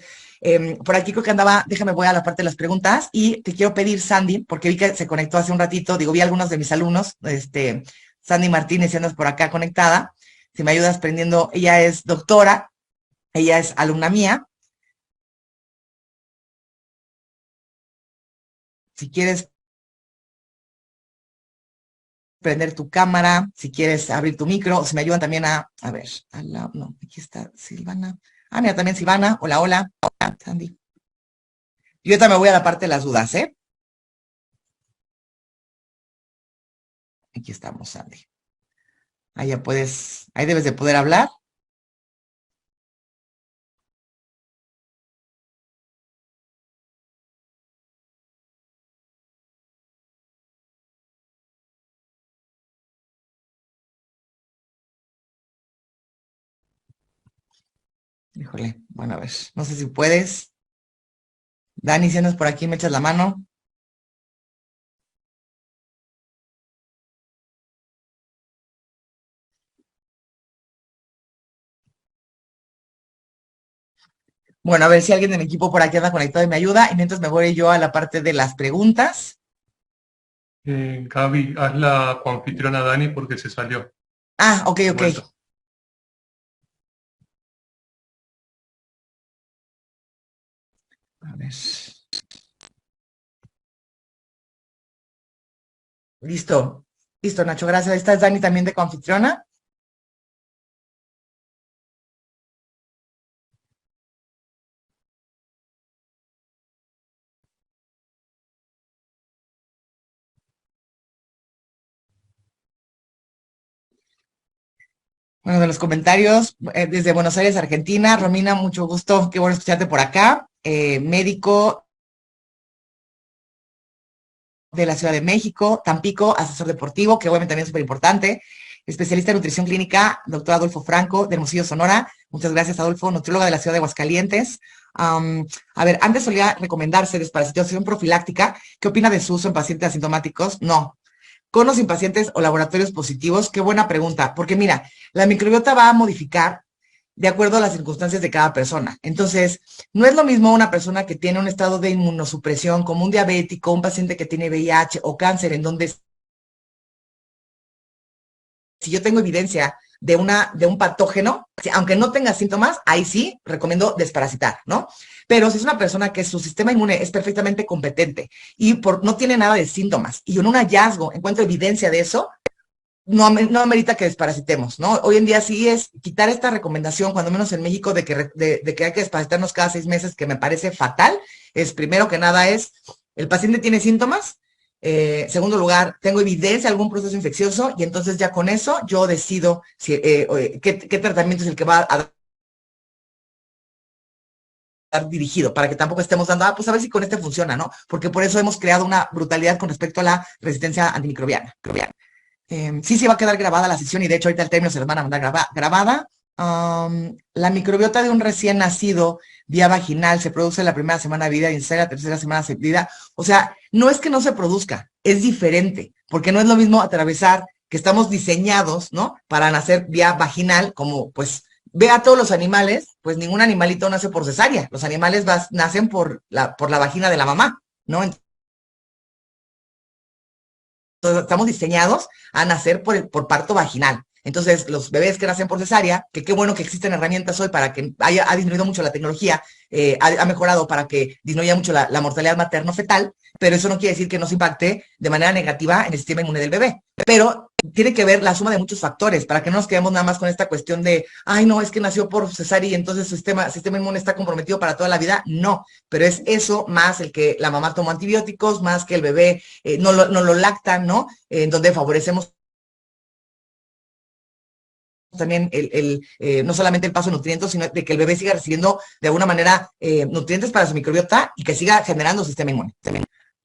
por aquí creo que andaba, déjame voy a la parte de las preguntas y te quiero pedir, Sandy, porque vi que se conectó hace un ratito, digo, vi a algunos de mis alumnos, Sandy Martínez, si andas por acá conectada, si me ayudas prendiendo, ella es doctora, ella es alumna mía. Si quieres prender tu cámara, si quieres abrir tu micro, o si me ayudan también a ver, no, aquí está Silvana. Ah, mira, también Silvana. Hola, hola. Hola, Sandy. Yo ahorita me voy a la parte de las dudas, ¿eh? Aquí estamos, Sandy. Ahí ya puedes, ahí debes de poder hablar. Híjole, bueno, a ver, no sé si puedes. Dani, si andas por aquí, me echas la mano. Bueno, a ver si alguien de mi equipo por aquí anda conectado y me ayuda. Y mientras me voy yo a la parte de las preguntas. Gaby, hazla coanfitriona Dani porque se salió. Ah, ok, ok. Vuelto. A ver. Listo. Listo, Nacho, gracias. Ahí está Dani también de coanfitriona. Bueno, de los comentarios, desde Buenos Aires, Argentina, Romina, mucho gusto, qué bueno escucharte por acá. Médico de la Ciudad de México, Tampico, asesor deportivo, que obviamente también es súper importante. Especialista en nutrición clínica, doctor Adolfo Franco, de Hermosillo, Sonora. Muchas gracias, Adolfo, nutrióloga de la ciudad de Aguascalientes. A ver, antes solía recomendarse desparasitación profiláctica. ¿Qué opina de su uso en pacientes asintomáticos? No. ¿Con o sin pacientes o laboratorios positivos? Qué buena pregunta, porque mira, la microbiota va a modificar de acuerdo a las circunstancias de cada persona. Entonces, no es lo mismo una persona que tiene un estado de inmunosupresión, como un diabético, un paciente que tiene VIH o cáncer, en donde si yo tengo evidencia de un patógeno, aunque no tenga síntomas, ahí sí recomiendo desparasitar, ¿no? Pero si es una persona que su sistema inmune es perfectamente competente y no tiene nada de síntomas y en un hallazgo encuentro evidencia de eso, no amerita que desparasitemos, ¿no? Hoy en día sí es quitar esta recomendación, cuando menos en México, de que hay que desparasitarnos cada 6 meses, que me parece fatal. Es, primero que nada, el paciente tiene síntomas. Segundo lugar, tengo evidencia de algún proceso infeccioso y entonces ya con eso yo decido qué tratamiento es el que va a dar dirigido, para que tampoco estemos dando, pues a ver si con este funciona, ¿no? Porque por eso hemos creado una brutalidad con respecto a la resistencia antimicrobiana. Sí, sí va a quedar grabada la sesión y de hecho ahorita el término se les van a mandar grabada. La microbiota de un recién nacido vía vaginal se produce en la primera semana de vida y en la tercera semana de vida. O sea, no es que no se produzca, es diferente, porque no es lo mismo atravesar, que estamos diseñados, ¿no? Para nacer vía vaginal, como pues ve a todos los animales, pues ningún animalito nace por cesárea. Los animales nacen por la vagina de la mamá, ¿no? Estamos diseñados a nacer por parto vaginal. Entonces, los bebés que nacen por cesárea, que qué bueno que existen herramientas hoy para que ha disminuido mucho la tecnología, ha mejorado para que disminuya mucho la mortalidad materno-fetal, pero eso no quiere decir que no se impacte de manera negativa en el sistema inmune del bebé. Pero tiene que ver la suma de muchos factores, para que no nos quedemos nada más con esta cuestión de, ay, no, es que nació por cesárea y entonces su sistema inmune está comprometido para toda la vida. No, pero es eso más el que la mamá tomó antibióticos, más que el bebé no lo lactan, ¿no? En donde favorecemos también no solamente el paso de nutrientes, sino de que el bebé siga recibiendo de alguna manera nutrientes para su microbiota y que siga generando sistema inmune.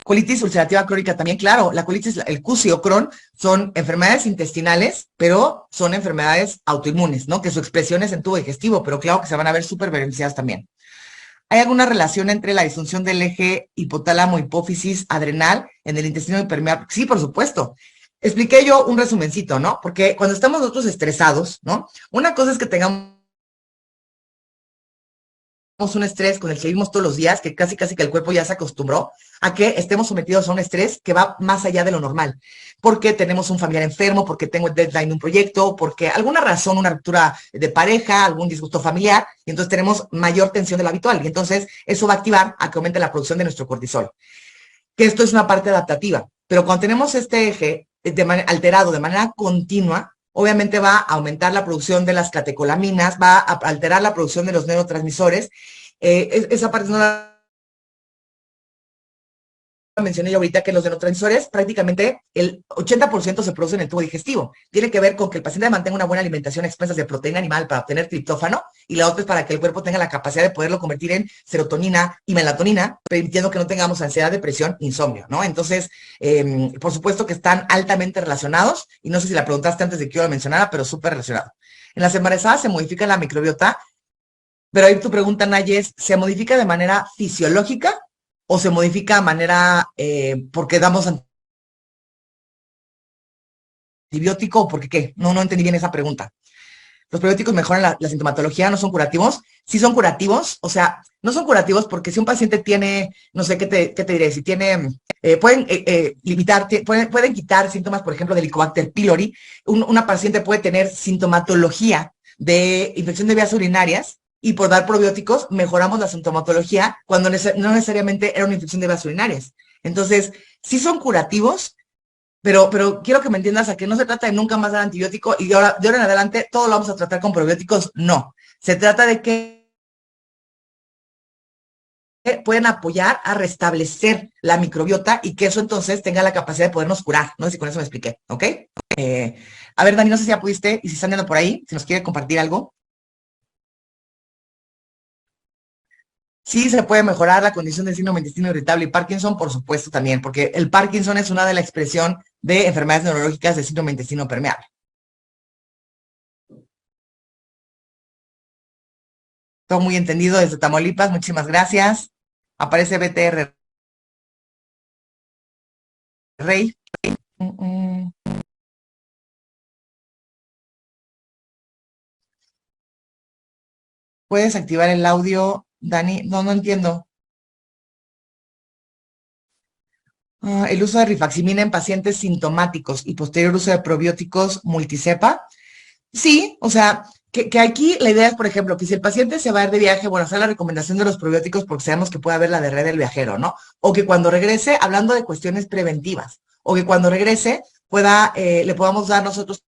Colitis ulcerativa crónica también, claro, la colitis, el CUSI o Crohn son enfermedades intestinales, pero son enfermedades autoinmunes, ¿no? Que su expresión es en tubo digestivo, pero claro que se van a ver súper beneficiadas también. ¿Hay alguna relación entre la disfunción del eje hipotálamo-hipófisis adrenal en el intestino permeable? Sí, por supuesto. Expliqué yo un resumencito, ¿no? Porque cuando estamos nosotros estresados, ¿no? Una cosa es que tengamos un estrés con el que vivimos todos los días, que casi que el cuerpo ya se acostumbró a que estemos sometidos a un estrés que va más allá de lo normal, porque tenemos un familiar enfermo, porque tengo el deadline de un proyecto, porque alguna razón, una ruptura de pareja, algún disgusto familiar, y entonces tenemos mayor tensión de lo habitual, y entonces eso va a activar a que aumente la producción de nuestro cortisol, que esto es una parte adaptativa, pero cuando tenemos este eje alterado de manera continua, obviamente va a aumentar la producción de las catecolaminas, va a alterar la producción de los neurotransmisores. Esa parte no la mencioné yo ahorita, que los neurotransmisores prácticamente el 80% se produce en el tubo digestivo. Tiene que ver con que el paciente mantenga una buena alimentación a expensas de proteína animal para obtener triptófano, y la otra es para que el cuerpo tenga la capacidad de poderlo convertir en serotonina y melatonina, permitiendo que no tengamos ansiedad, depresión, insomnio, ¿no? Entonces, por supuesto que están altamente relacionados, y no sé si la preguntaste antes de que yo lo mencionara, pero súper relacionado. En las embarazadas se modifica la microbiota, pero ahí tu pregunta, Nayes, ¿se modifica de manera fisiológica o se modifica de manera porque damos antibiótico o porque qué? No entendí bien esa pregunta. Los probióticos mejoran la sintomatología, no son curativos. Sí son curativos, o sea, no son curativos porque si un paciente tiene, no sé qué te diré, si tiene, pueden limitar, pueden quitar síntomas, por ejemplo, del Helicobacter pylori. Una paciente puede tener sintomatología de infección de vías urinarias, y por dar probióticos mejoramos la sintomatología cuando no necesariamente era una infección de vías urinarias. Entonces, sí son curativos, pero quiero que me entiendas a que no se trata de nunca más dar antibiótico y de ahora en adelante todo lo vamos a tratar con probióticos. No, se trata de que pueden apoyar a restablecer la microbiota y que eso entonces tenga la capacidad de podernos curar. No sé si con eso me expliqué, ¿ok? A ver, Dani, no sé si ya pudiste y si están viendo por ahí, si nos quiere compartir algo. Sí, se puede mejorar la condición del síndrome de intestino irritable y Parkinson, por supuesto, también, porque el Parkinson es una de la expresión de enfermedades neurológicas del síndrome de intestino permeable. Todo muy entendido desde Tamaulipas, muchísimas gracias. Aparece BTR Rey. ¿Puedes activar el audio, Dani? No entiendo. El uso de rifaximina en pacientes sintomáticos y posterior uso de probióticos multicepa. Sí, o sea, que aquí la idea es, por ejemplo, que si el paciente se va a ir de viaje, bueno, hacer la recomendación de los probióticos porque sabemos que puede haber la diarrea del viajero, ¿no? O que cuando regrese, hablando de cuestiones preventivas, o que cuando regrese le podamos dar nosotros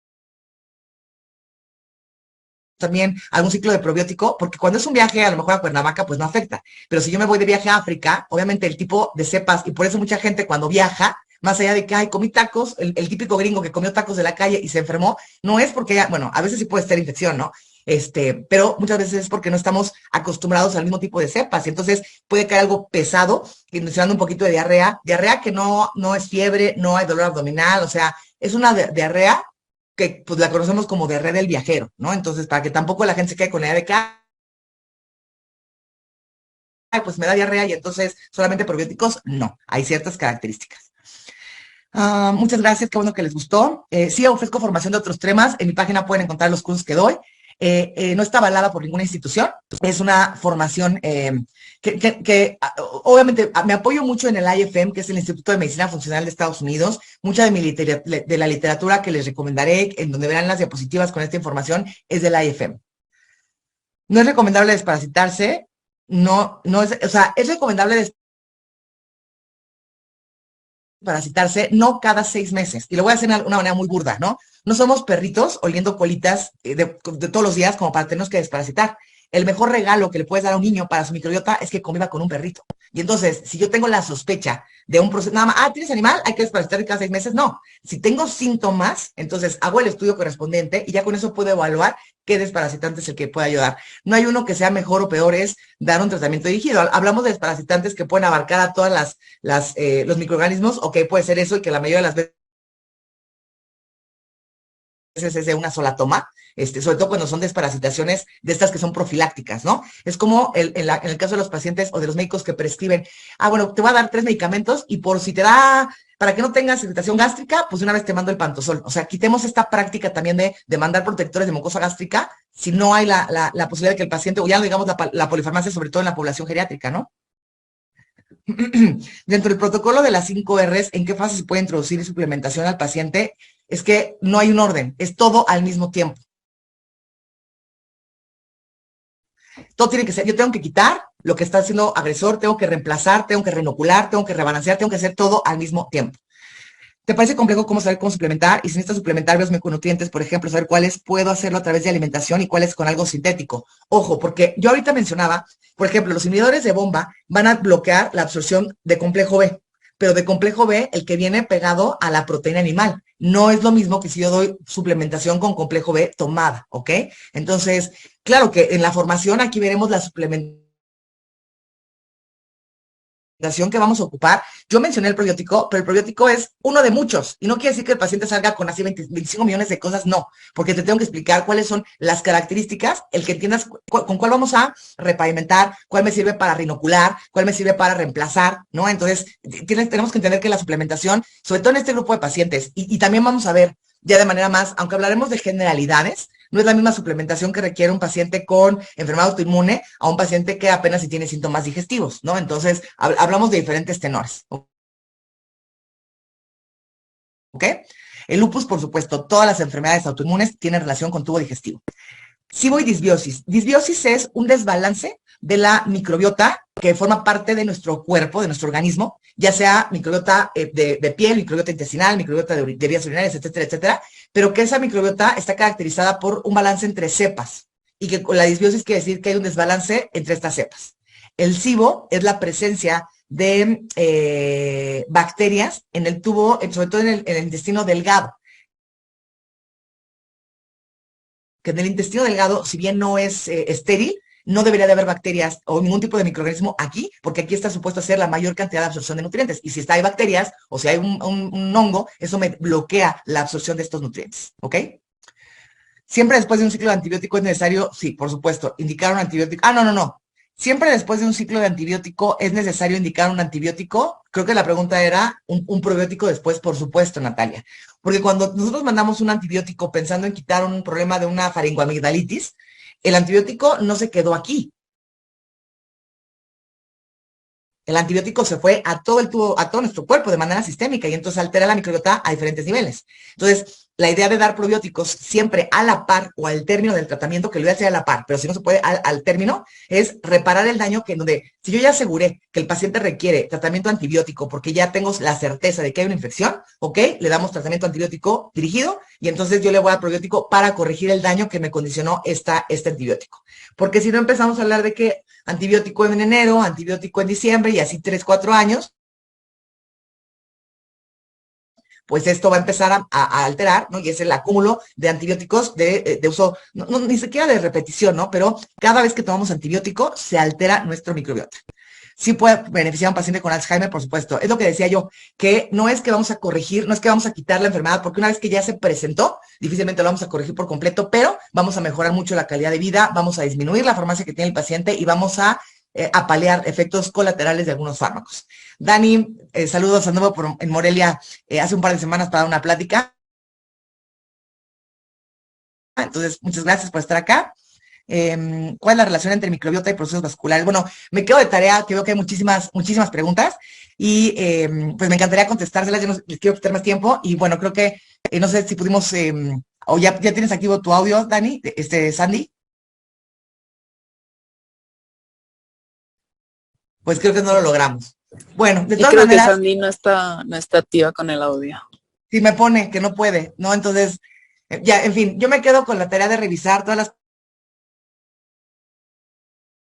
también algún ciclo de probiótico, porque cuando es un viaje a lo mejor a Cuernavaca, pues no afecta. Pero si yo me voy de viaje a África, obviamente el tipo de cepas, y por eso mucha gente cuando viaja, más allá de que, ay, comí tacos, el típico gringo que comió tacos de la calle y se enfermó, no es porque, bueno, a veces sí puede ser infección, ¿no? Pero muchas veces es porque no estamos acostumbrados al mismo tipo de cepas, y entonces puede caer algo pesado, y mencionando un poquito de diarrea que no es fiebre, no hay dolor abdominal, o sea, es una diarrea que pues la conocemos como diarrea del viajero, ¿no? Entonces, para que tampoco la gente se quede con la idea de que, ay, pues me da diarrea y entonces solamente probióticos, no, hay ciertas características. Muchas gracias, qué bueno que les gustó. Sí, ofrezco formación de otros temas, en mi página pueden encontrar los cursos que doy. No está avalada por ninguna institución, es una formación obviamente me apoyo mucho en el IFM, que es el Instituto de Medicina Funcional de Estados Unidos. Mucha de la literatura que les recomendaré, en donde verán las diapositivas con esta información, es del IFM. No es recomendable desparasitarse, no es, o sea, es recomendable desparasitarse no cada 6 meses. Y lo voy a hacer de una manera muy burda, ¿no? No somos perritos oliendo colitas de todos los días como para tenernos que desparasitar. El mejor regalo que le puedes dar a un niño para su microbiota es que conviva con un perrito. Y entonces, si yo tengo la sospecha de un proceso, nada más, ¿tienes animal? Hay que desparasitar cada 6 meses. No. Si tengo síntomas, entonces hago el estudio correspondiente y ya con eso puedo evaluar qué desparasitante es el que puede ayudar. No hay uno que sea mejor o peor, es dar un tratamiento dirigido. Hablamos de desparasitantes que pueden abarcar a todas los microorganismos, o que puede ser eso y que la mayoría de las veces es de una sola toma, sobre todo cuando son desparasitaciones de estas que son profilácticas, ¿no? Es como en el caso de los pacientes o de los médicos que prescriben, bueno, te voy a dar 3 medicamentos y por si te da, para que no tengas irritación gástrica, pues de una vez te mando el pantosol. O sea, quitemos esta práctica también de mandar protectores de mucosa gástrica si no hay la posibilidad de que el paciente, o ya no digamos la polifarmacia, sobre todo en la población geriátrica, ¿no? Dentro del protocolo de las 5 R's, ¿en qué fase se puede introducir suplementación al paciente? Es que no hay un orden, es todo al mismo tiempo. Todo tiene que ser, yo tengo que quitar lo que está haciendo agresor, tengo que reemplazar, tengo que reinocular, tengo que rebalancear, tengo que hacer todo al mismo tiempo. ¿Te parece complejo cómo saber cómo suplementar? Y si necesitas suplementar los micronutrientes, por ejemplo, saber cuáles puedo hacerlo a través de alimentación y cuáles con algo sintético. Ojo, porque yo ahorita mencionaba, por ejemplo, los inhibidores de bomba van a bloquear la absorción de complejo B, pero de complejo B el que viene pegado a la proteína animal. No es lo mismo que si yo doy suplementación con complejo B tomada, ¿ok? Entonces, claro que en la formación aquí veremos la suplementación que vamos a ocupar. Yo mencioné el probiótico, pero el probiótico es uno de muchos, y no quiere decir que el paciente salga con así 25 millones de cosas, no, porque te tengo que explicar cuáles son las características, el que entiendas con cuál vamos a repavimentar, cuál me sirve para rinocular, cuál me sirve para reemplazar, ¿no? Entonces, tenemos que entender que la suplementación, sobre todo en este grupo de pacientes, y también vamos a ver ya de manera más, aunque hablaremos de generalidades, no es la misma suplementación que requiere un paciente con enfermedad autoinmune a un paciente que apenas si tiene síntomas digestivos, ¿no? Entonces, hablamos de diferentes tenores, ¿ok? El lupus, por supuesto, todas las enfermedades autoinmunes tienen relación con tubo digestivo. SIBO y disbiosis. Disbiosis es un desbalance de la microbiota que forma parte de nuestro cuerpo, de nuestro organismo, ya sea microbiota de piel, microbiota intestinal, microbiota de vías urinarias, etcétera, etcétera, pero que esa microbiota está caracterizada por un balance entre cepas, y que con la disbiosis quiere decir que hay un desbalance entre estas cepas. El SIBO es la presencia de bacterias en el tubo, sobre todo en el intestino delgado, que en el intestino delgado, si bien no es estéril, no debería de haber bacterias o ningún tipo de microorganismo aquí, porque aquí está supuesto a ser la mayor cantidad de absorción de nutrientes. Y si hay bacterias o si hay un hongo, eso me bloquea la absorción de estos nutrientes, ¿ok? Siempre después de un ciclo de antibiótico es necesario, sí, por supuesto, indicar un antibiótico. No. Siempre después de un ciclo de antibiótico es necesario indicar un antibiótico. Creo que la pregunta era un probiótico después, por supuesto, Natalia. Porque cuando nosotros mandamos un antibiótico pensando en quitar un problema de una faringoamigdalitis, el antibiótico no se quedó aquí. El antibiótico se fue a todo nuestro cuerpo de manera sistémica, y entonces altera la microbiota a diferentes niveles. Entonces, la idea de dar probióticos siempre a la par o al término del tratamiento, que lo voy a hacer a la par, pero si no se puede al término, es reparar el daño que en donde, si yo ya aseguré que el paciente requiere tratamiento antibiótico porque ya tengo la certeza de que hay una infección, ¿ok? Le damos tratamiento antibiótico dirigido y entonces yo le voy a dar probiótico para corregir el daño que me condicionó este antibiótico. Porque si no empezamos a hablar de que antibiótico en enero, antibiótico en diciembre y así 3, 4 años, pues esto va a empezar a alterar, ¿no? Y es el acúmulo de antibióticos de uso, ni siquiera de repetición, ¿no? Pero cada vez que tomamos antibiótico, se altera nuestro microbiota. Sí puede beneficiar a un paciente con Alzheimer, por supuesto. Es lo que decía yo, que no es que vamos a corregir, no es que vamos a quitar la enfermedad, porque una vez que ya se presentó, difícilmente lo vamos a corregir por completo, pero vamos a mejorar mucho la calidad de vida, vamos a disminuir la farmacia que tiene el paciente y vamos a paliar efectos colaterales de algunos fármacos. Dani, saludos, anduvo en Morelia hace un par de semanas para dar una plática. Entonces, muchas gracias por estar acá. ¿Cuál es la relación entre microbiota y procesos vasculares? Bueno, me quedo de tarea, que veo que hay muchísimas preguntas y pues me encantaría contestárselas, yo no les quiero quitar más tiempo y bueno, creo que, no sé si pudimos, o ya tienes activo tu audio, Dani, Sandy. Pues creo que no lo logramos. Bueno, de todas creo maneras. Que Sandy no está activa con el audio. Sí, me pone que no puede, ¿no? Entonces, ya, en fin, yo me quedo con la tarea de revisar todas las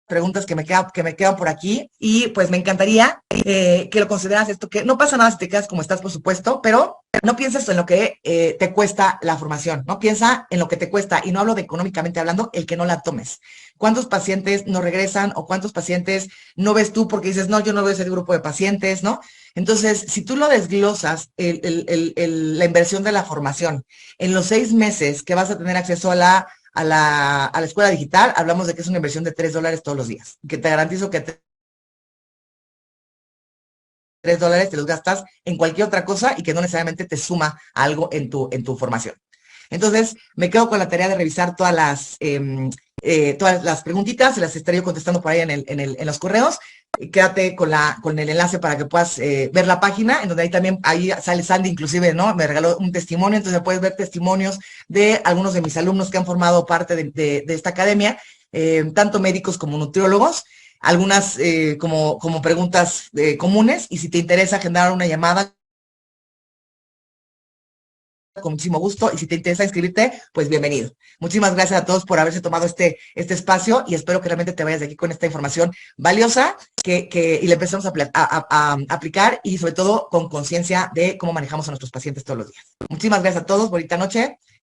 preguntas que me quedan por aquí y pues me encantaría que lo consideras esto, que no pasa nada si te quedas como estás, por supuesto, pero no pienses en lo que te cuesta la formación, no piensa en lo que te cuesta y no hablo de económicamente hablando, el que no la tomes. ¿Cuántos pacientes no regresan o cuántos pacientes no ves tú porque dices, no, yo no veo ese grupo de pacientes, ¿no? Entonces, si tú lo desglosas, la inversión de la formación en los 6 meses que vas a tener acceso a la escuela digital, hablamos de que es una inversión de $3 todos los días, que te garantizo que $3 te los gastas en cualquier otra cosa y que no necesariamente te suma algo en tu formación. Entonces, me quedo con la tarea de revisar todas las preguntitas, se las estaré yo contestando por ahí en los correos. Quédate con el enlace para que puedas ver la página, en donde ahí sale Sandy, inclusive, ¿no? Me regaló un testimonio, entonces puedes ver testimonios de algunos de mis alumnos que han formado parte de esta academia, tanto médicos como nutriólogos, algunas como preguntas comunes, y si te interesa agendar una llamada, con muchísimo gusto, y si te interesa inscribirte, pues bienvenido. Muchísimas gracias a todos por haberse tomado este espacio y espero que realmente te vayas de aquí con esta información valiosa y le empecemos a aplicar y sobre todo con conciencia de cómo manejamos a nuestros pacientes todos los días. Muchísimas gracias a todos, bonita noche